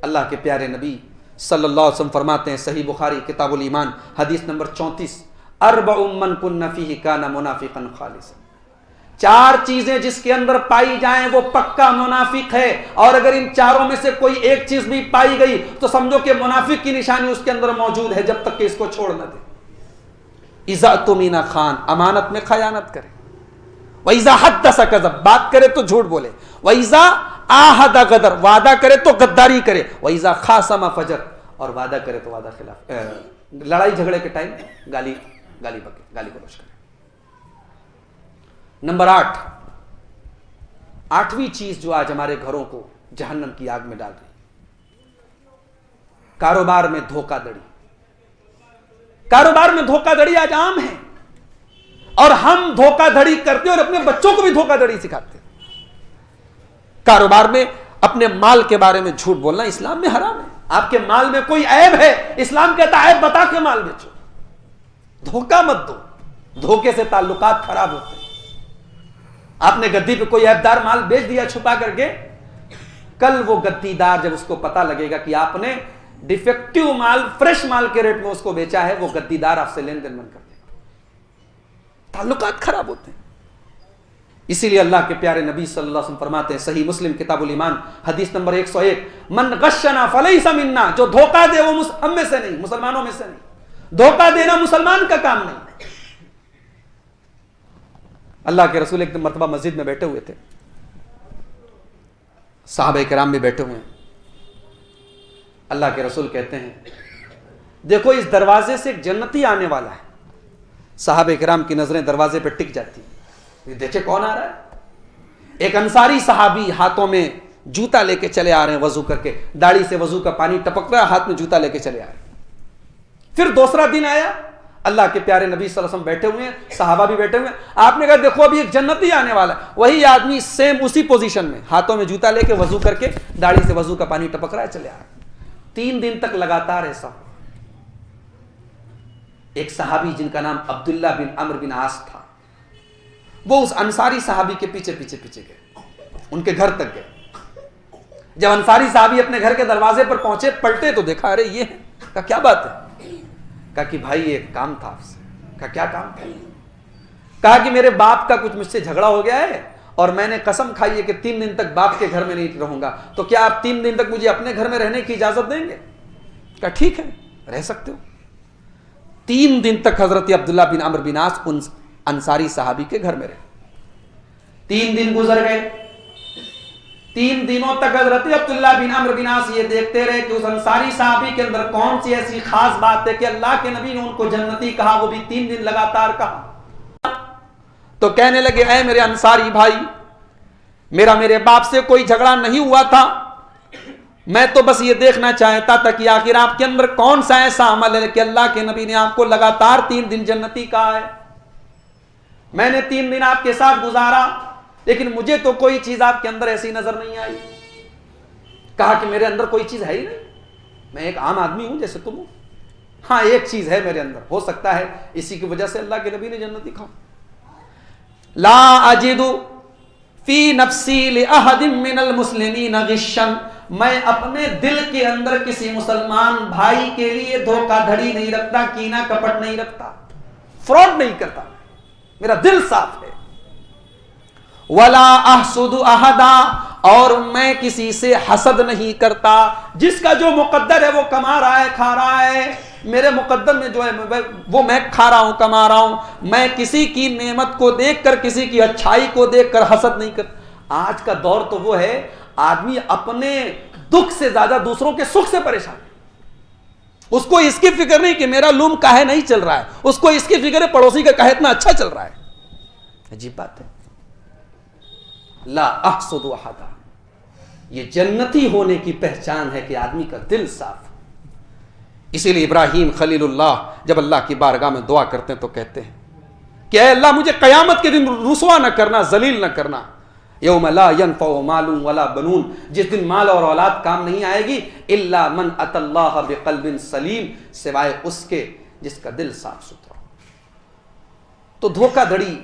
अल्लाह के प्यारे नबी सल्लल्लाहु अलैहि वसल्लम फरमाते हैं, सही बुखारी किताबुल ईमान हदीस नंबर 34, अर्बउम मन कुन्न फीहि काना मुनाफिकन खालिसन। 4 चीजें जिसके अंदर पाई जाएं वो पक्का मुनाफिक है, और अगर इन चारों में से कोई एक चीज भी पाई गई तो समझो कि मुनाफिक की निशानी उसके अंदर मौजूद है, जब तक कि इसको छोड़ न दे। इज़ा तुमिना खान, अमानत में खयानत करे। वइज़ा हद्दसा कज़ब, बात करे तो झूठ बोले। वइज़ा आहदा गदर, वादा करे तो गद्दारी करे। वइज़ा खासमा फजर, और वादा करे तो वादा खिलाफ। लड़ाई झगड़े के टाइम गाली गलौज करे। नंबर 8, 8वीं चीज जो आज हमारे घरों को जहन्नम की आग में डाल रही, कारोबार में धोखाधड़ी। कारोबार में धोखाधड़ी आज आम है, और हम धोखाधड़ी करते और अपने बच्चों को भी धोखाधड़ी सिखाते। कारोबार में अपने माल के बारे में झूठ बोलना इस्लाम में हराम है। आपके माल में कोई ऐब है, इस्लाम कहता है ऐब बता के माल बेचो, धोखा मत दो। धोखे से ताल्लुकात खराब होते हैं। आपने गद्दी पे कोई ऐबदार माल बेच दिया छुपा करके, कल वो गद्दीदार जब उसको पता लगेगा कि आपने डिफेक्टिव माल फ्रेश माल के रेट में उसको बेचा है, वो गद्दीदार आपसे लेन देन बंद कर देगा। ताल्लुकात खराब होते हैं। इसीलिए अल्लाह के प्यारे नबी सल्लल्लाहु अलैहि वसल्लम फरमाते हैं, सही मुस्लिम किताबुल ईमान हदीस नंबर 101, मन गश्शना फलैसा मिन्ना। जो धोखा दे वो हम में से नहीं, मुसलमानों में से नहीं। धोखा देना मुसलमान का काम नहीं। अल्लाह के रसूल एक मरतबा मस्जिद में बैठे हुए थे, सहाबा किराम भी बैठे हुए हैं। अल्लाह के रसूल कहते हैं, देखो इस दरवाजे से एक जन्नती आने वाला है। सहाबा किराम की नजरें दरवाजे पर टिक जाती, देखे कौन आ रहा है। एक अंसारी सहाबी हाथों में जूता लेके चले आ रहे हैं, वजू करके, दाढ़ी से वजू का पानी टपक रहा है, हाथ में जूता लेके चले आ रहे हैं। फिर दूसरा दिन आया, अल्लाह के प्यारे नबी सल्लल्लाहु अलैहि वसल्लम बैठे हुए हैं, सहाबा भी बैठे हुए हैं। आपने कहा देखो अभी एक जन्नती आने वाला है। वही आदमी सेम उसी पोजीशन में, हाथों में जूता लेके वजू करके, दाढ़ी से वजू का पानी टपक रहा है, चले आ रहा है। 3 दिन तक लगातार ऐसा। एक सहाबी जिनका नाम अब्दुल्ला बिन अम्र बिन आस था, वो उस अंसारी सहाबी के पीछे पीछे पीछे गए, उनके घर तक गए। जब अंसारी सहाबी अपने घर के दरवाजे पर पहुंचे, पलटे तो देखा अरे ये है। कहा क्या बात है? कहा कि भाई एक काम था आपसे। कहा क्या काम था? कहा कि मेरे बाप का कुछ मुझसे झगड़ा हो गया है और मैंने कसम खाई है कि 3 दिन तक बाप के घर में नहीं रहूंगा, तो क्या आप 3 दिन तक मुझे अपने घर में रहने की इजाजत देंगे? कहा ठीक है, रह सकते हो। 3 दिन तक हजरत अब्दुल्ला बिन अम्र बिन आस उन अंसारी सहाबी के घर में रहे। 3 दिन गुजर गए। 3 दिनों तक हजरत अब्दुल्ला बिन अम्र बिन आस ये देखते रहे कि उस अंसारी सहाबी के अंदर कौन सी ऐसी खास बात है कि अल्लाह के नबी ने उनको जन्नती कहा, वो भी 3 दिन लगातार कहा। तो कहने लगे, ऐ मेरे अंसारी भाई, मेरे बाप से कोई झगड़ा नहीं हुआ था, मैं तो बस ये देखना चाहता था कि आखिर आपके अंदर कौन सा ऐसा अमल है कि अल्लाह के नबी ने आपको लगातार 3 दिन जन्नती कहा है। मैंने 3 दिन आपके साथ गुजारा, लेकिन मुझे तो कोई चीज आपके अंदर ऐसी नजर नहीं आई। कहा कि मेरे अंदर कोई चीज है ही नहीं, मैं एक आम आदमी हूं जैसे तुम हो। हाँ, एक चीज है मेरे अंदर, हो सकता है इसी की वजह से अल्लाह के नबी ने जन्नती कहा। ला अजिदु फी नफ्सी लिअहदिम मिनल मुस्लिमीन गिश्शन, मैं अपने दिल के अंदर किसी मुसलमान भाई के लिए धोखाधड़ी नहीं रखता, कीना कपट नहीं रखता, फ्रॉड नहीं करता, मेरा दिल साफ है। वला अहसुदु अहदा, और मैं किसी से हसद नहीं करता। जिसका जो मुकद्दर है वो कमा रहा है, खा रहा है, मेरे मुकद्दर में जो है वो मैं खा रहा हूं, कमा रहा हूं। मैं किसी की नेमत को देखकर, किसी की अच्छाई को देखकर हसद नहीं करता। आज का दौर तो वो है, आदमी अपने दुख से ज्यादा दूसरों के सुख से परेशान है। उसको इसकी फिक्र नहीं कि मेरा लूम काहे नहीं चल रहा है, उसको इसकी फिक्र है पड़ोसी का काहे इतना अच्छा चल रहा है। अजीब बात है। ला अहसुदु अहदा, ये जन्नती होने की पहचान है कि आदमी का दिल साफ। इसीलिए इब्राहिम खलीलुल्लाह जब अल्लाह की बारगाह में दुआ करते हैं तो कहते हैं कि ऐ अल्लाह, मुझे कयामत के दिन रुसवा न करना, जलील न करना। यौम ला यनफ़उ मालुन वला बनून, जिस दिन माल और औलाद काम नहीं आएगी, इल्ला मन अतल्लाह बिक़ल्बिन सलीम, सिवाय उसके जिसका दिल साफ सुथरा। तो धोखाधड़ी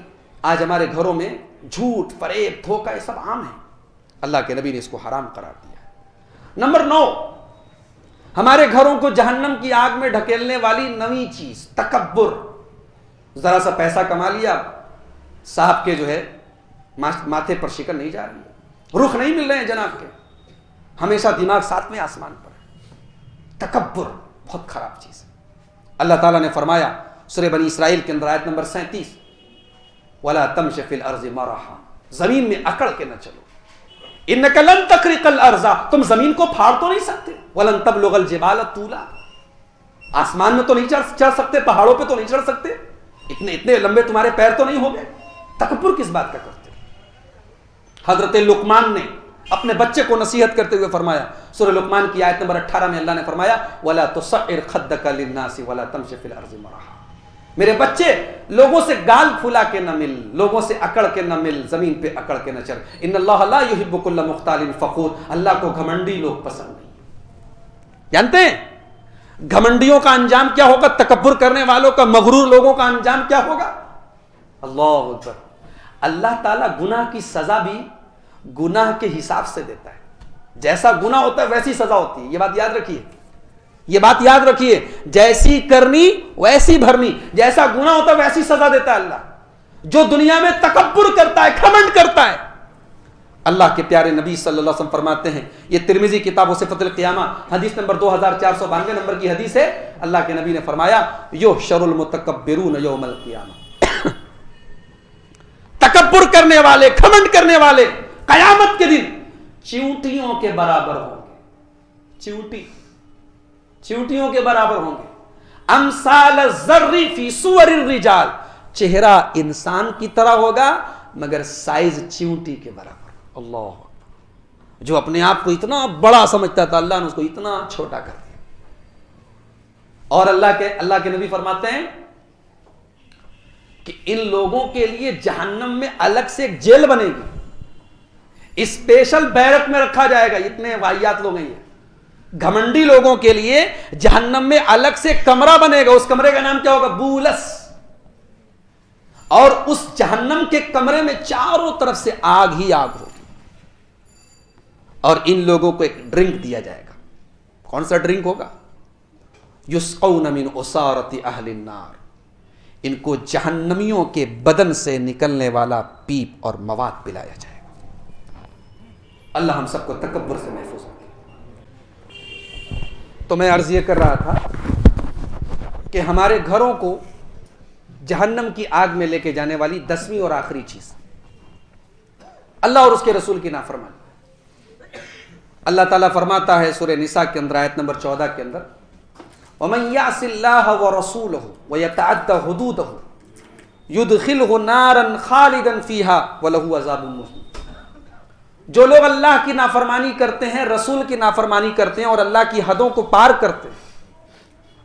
आज हमारे घरों में, झूठ, फरेब, धोखा, ये सब आम है। अल्लाह के नबी ने इसको हराम करार दिया। नंबर 9, हमारे घरों को जहन्नम की आग में ढकेलने वाली नवी चीज तकब्बुर। जरा सा पैसा कमा लिया, साहब के जो है माथे पर शिकन नहीं जा रही है, रुख नहीं मिल रहे हैं जनाब के, हमेशा दिमाग 7वें आसमान पर। तकब्बुर बहुत खराब चीज है। अल्लाह ताला ने फरमाया सूरह बनी इसराइल के अंदर आयत नंबर 37, वला तमशी फिल अर्ज़ि मरहा, जमीन में अकड़ के न चलो। इन्नका लन तखरिकल अर्ज़ा, तुम जमीन को फाड़ तो नहीं सकते। वलन तबलुगल जिबाल तूला, आसमान में तो नहीं चढ़ सकते, पहाड़ों पे तो नहीं चढ़ सकते, इतने इतने लंबे तुम्हारे पैर तो नहीं हो गए। तकब्बुर किस बात का करते? हजरत लुकमान ने अपने बच्चे को नसीहत करते हुए फरमाया, सूरह लुकमान की आयत नंबर 18 में अल्लाह ने फरमाया, वला तुसइर खद्दका लिन्नासी वला तमशी फिल अर्ज़ि मरहा, मेरे बच्चे लोगों से गाल फुला के न मिल, लोगों से अकड़ के न मिल, जमीन पे अकड़ के न चल। इन्नल्लाह ला युहिब्बु कुल्ला मुख्तालिन फखूर, अल्लाह को घमंडी लोग पसंद नहीं। जानते हैं घमंडियों का अंजाम क्या होगा? तकब्बुर करने वालों का, मगरूर लोगों का अंजाम क्या होगा? अल्लाह अकबर। अल्लाह ताला गुनाह की सजा भी गुनाह के हिसाब से देता है। जैसा गुनाह होता है वैसी सजा होती है। ये बात याद रखिए, ये बात याद रखिए, जैसी करनी वैसी भरनी। जैसा गुनाह होता है वैसी सजा देता है अल्लाह। जो दुनिया में तकब्बुर करता है, घमंड करता है, अल्लाह के प्यारे नबी सल्लल्लाहु अलैहि वसल्लम फरमाते हैं, ये तिरमिजी किताब सिफ़तुल क़ियामा हदीस नंबर 2492 नंबर की हदीस है। अल्लाह के नबी ने फरमाया, युहशरुल मुतकब्बिरून यौमल क़ियामा, तकब्बुर करने वाले, घमंड करने वाले कयामत के दिन चींटियों के बराबर होंगे। चींटियों के बराबर होंगे। अमसाल ज़र्री फी सुवरिर रिजाल, चेहरा इंसान की तरह होगा मगर साइज चींटी के बराबर। अल्लाह, जो अपने आप को इतना बड़ा समझता था, अल्लाह ने उसको इतना छोटा कर दिया। और अल्लाह के नबी फरमाते हैं कि इन लोगों के लिए जहन्नम में अलग से एक जेल बनेगी, स्पेशल बैरक में रखा जाएगा। इतने वाहियात लोग हैं ये। घमंडी लोगों के लिए जहन्नम में अलग से कमरा बनेगा। उस कमरे का नाम क्या होगा? बूलस। और उस जहन्नम के कमरे में चारों तरफ से आग ही आग होगी। और इन लोगों को एक ड्रिंक दिया जाएगा। कौन सा ड्रिंक होगा? युस्क़ौन मिन उसारति अहलिन नार, इनको जहन्नमियों के बदन से निकलने वाला पीप और मवाद पिलाया जाएगा। अल्लाह हम सबको तकब्बुर से महफूज रखे। तो मैं अर्ज ये कर रहा था कि हमारे घरों को जहन्नम की आग में लेके जाने वाली 10वीं और आखिरी चीज, अल्लाह और उसके रसूल की नाफरमानी। अल्लाह ताला फरमाता है सूरह निसा के अंदर आयत नंबर 14 के अंदर, वमन यासिल्लाह व रसूलहु व यतअद्दा हुदूदहु युदखिलहु नारन खालिदन फीहा व लहु अज़ाबुन मुहीन। जो लोग अल्लाह की नाफरमानी करते हैं, रसूल की नाफरमानी करते हैं और अल्लाह की हदों को पार करते हैं,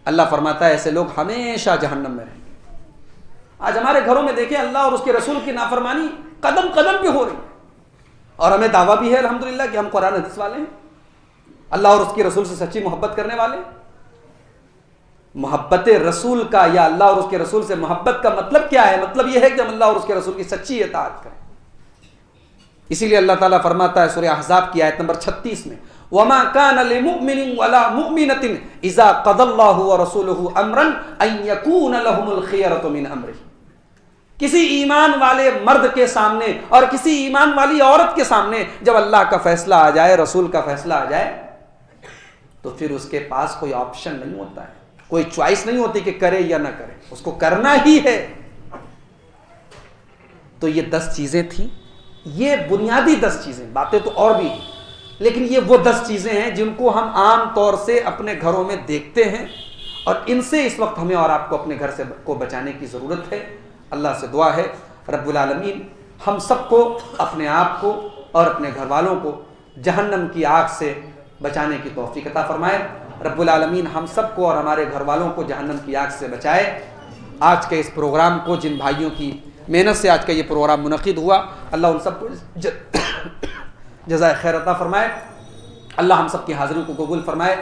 अल्लाह फरमाता है ऐसे लोग हमेशा जहन्नम में रहेंगे। आज हमारे घरों में देखें, अल्लाह और उसके रसूल की नाफरमानी कदम कदम पे हो रही है और हमें दावा भी है अल्हम्दुलिल्लाह कि हम कुरान हदीस वाले हैं, अल्लाह और उसके रसूल से सच्ची मोहब्बत करने वाले। मोहब्बत रसूल का या अल्लाह और उसके रसूल से मोहब्बत का मतलब क्या है? मतलब यह है कि हम अल्लाह और उसके रसूल की सच्ची इताअत करें। इसीलिए अल्लाह ताला फरमाता है सूरह अहज़ाब की आयत नंबर 36 में, वमा कान लिमुमिनिन वला मुमिनतिन इज़ा क़दल्लाहु व रसूलुहु अमरन अन यकून लहुमुल खियरतु मिन अम्रिही। किसी ईमान वाले मर्द के सामने और किसी ईमान वाली औरत के सामने जब अल्लाह का फैसला आ जाए, रसूल का फैसला आ जाए, तो फिर उसके पास कोई ऑप्शन नहीं होता है, कोई चॉइस नहीं होती कि करे या ना करे, उसको करना ही है। तो ये 10 चीजें थी, ये बुनियादी 10 चीजें, बातें तो और भी हैं, लेकिन ये वो 10 चीजें हैं जिनको हम आम तौर से अपने घरों में देखते हैं और इनसे इस वक्त हमें और आपको अपने घर से को बचाने की जरूरत है। अल्लाह से दुआ है रब्बुल आलमीन हम सबको, अपने आप को और अपने घर वालों को जहन्नम की आग से बचाने की तौफीक अता फरमाए। रब्बुल आलमीन हम सबको और हमारे घर वालों को जहन्नम की आग से बचाए। आज के इस प्रोग्राम को, जिन भाइयों की मेहनत से आज का ये प्रोग्राम मुनक़िद हुआ, अल्लाह उन सबको जज़ाए खैर अता फरमाए। अल्लाह हम सबकी हाज़िरी को कबूल फरमाए।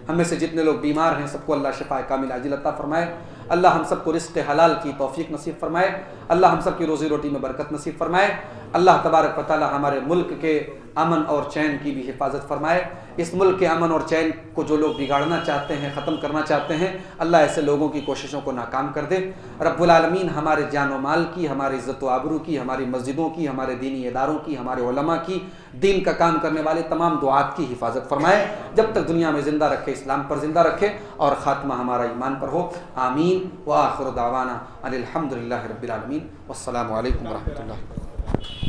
हम में से जितने लोग बीमार हैं सबको अल्लाह शिफा कामिल आजिल अता फरमाए। अल्लाह हम सबको रिज़्क़ हलाल की तौफीक नसीब फरमाए। अल्लाह हम सबकी रोज़ी रोटी में बरकत नसीब फरमाए। अल्लाह तबारक व तआला हमारे मुल्क के अमन और चैन की भी हिफाजत फरमाए। इस मुल्क के अमन और चैन को जो लोग बिगाड़ना चाहते हैं, ख़त्म करना चाहते हैं, अल्लाह ऐसे लोगों की कोशिशों को नाकाम कर दे। रब्बुल आलमीन हमारे जान व माल की, हमारी इज़्ज़त व आबरू की, हमारी मस्जिदों की, हमारे दीनी इदारों की, हमारे उलमा की, दीन का काम करने वाले तमाम दुआत की हिफाजत फरमाए। जब तक दुनिया में ज़िंदा रखे, इस्लाम पर ज़िंदा रखे और ख़ात्मा हमारा ईमान पर हो। आमीन व आखिर दावाना अनिल हम्दुलिल्लाहि रब्बिल आलमीन। वस्सलामु अलैकुम व रहमतुल्लाहि।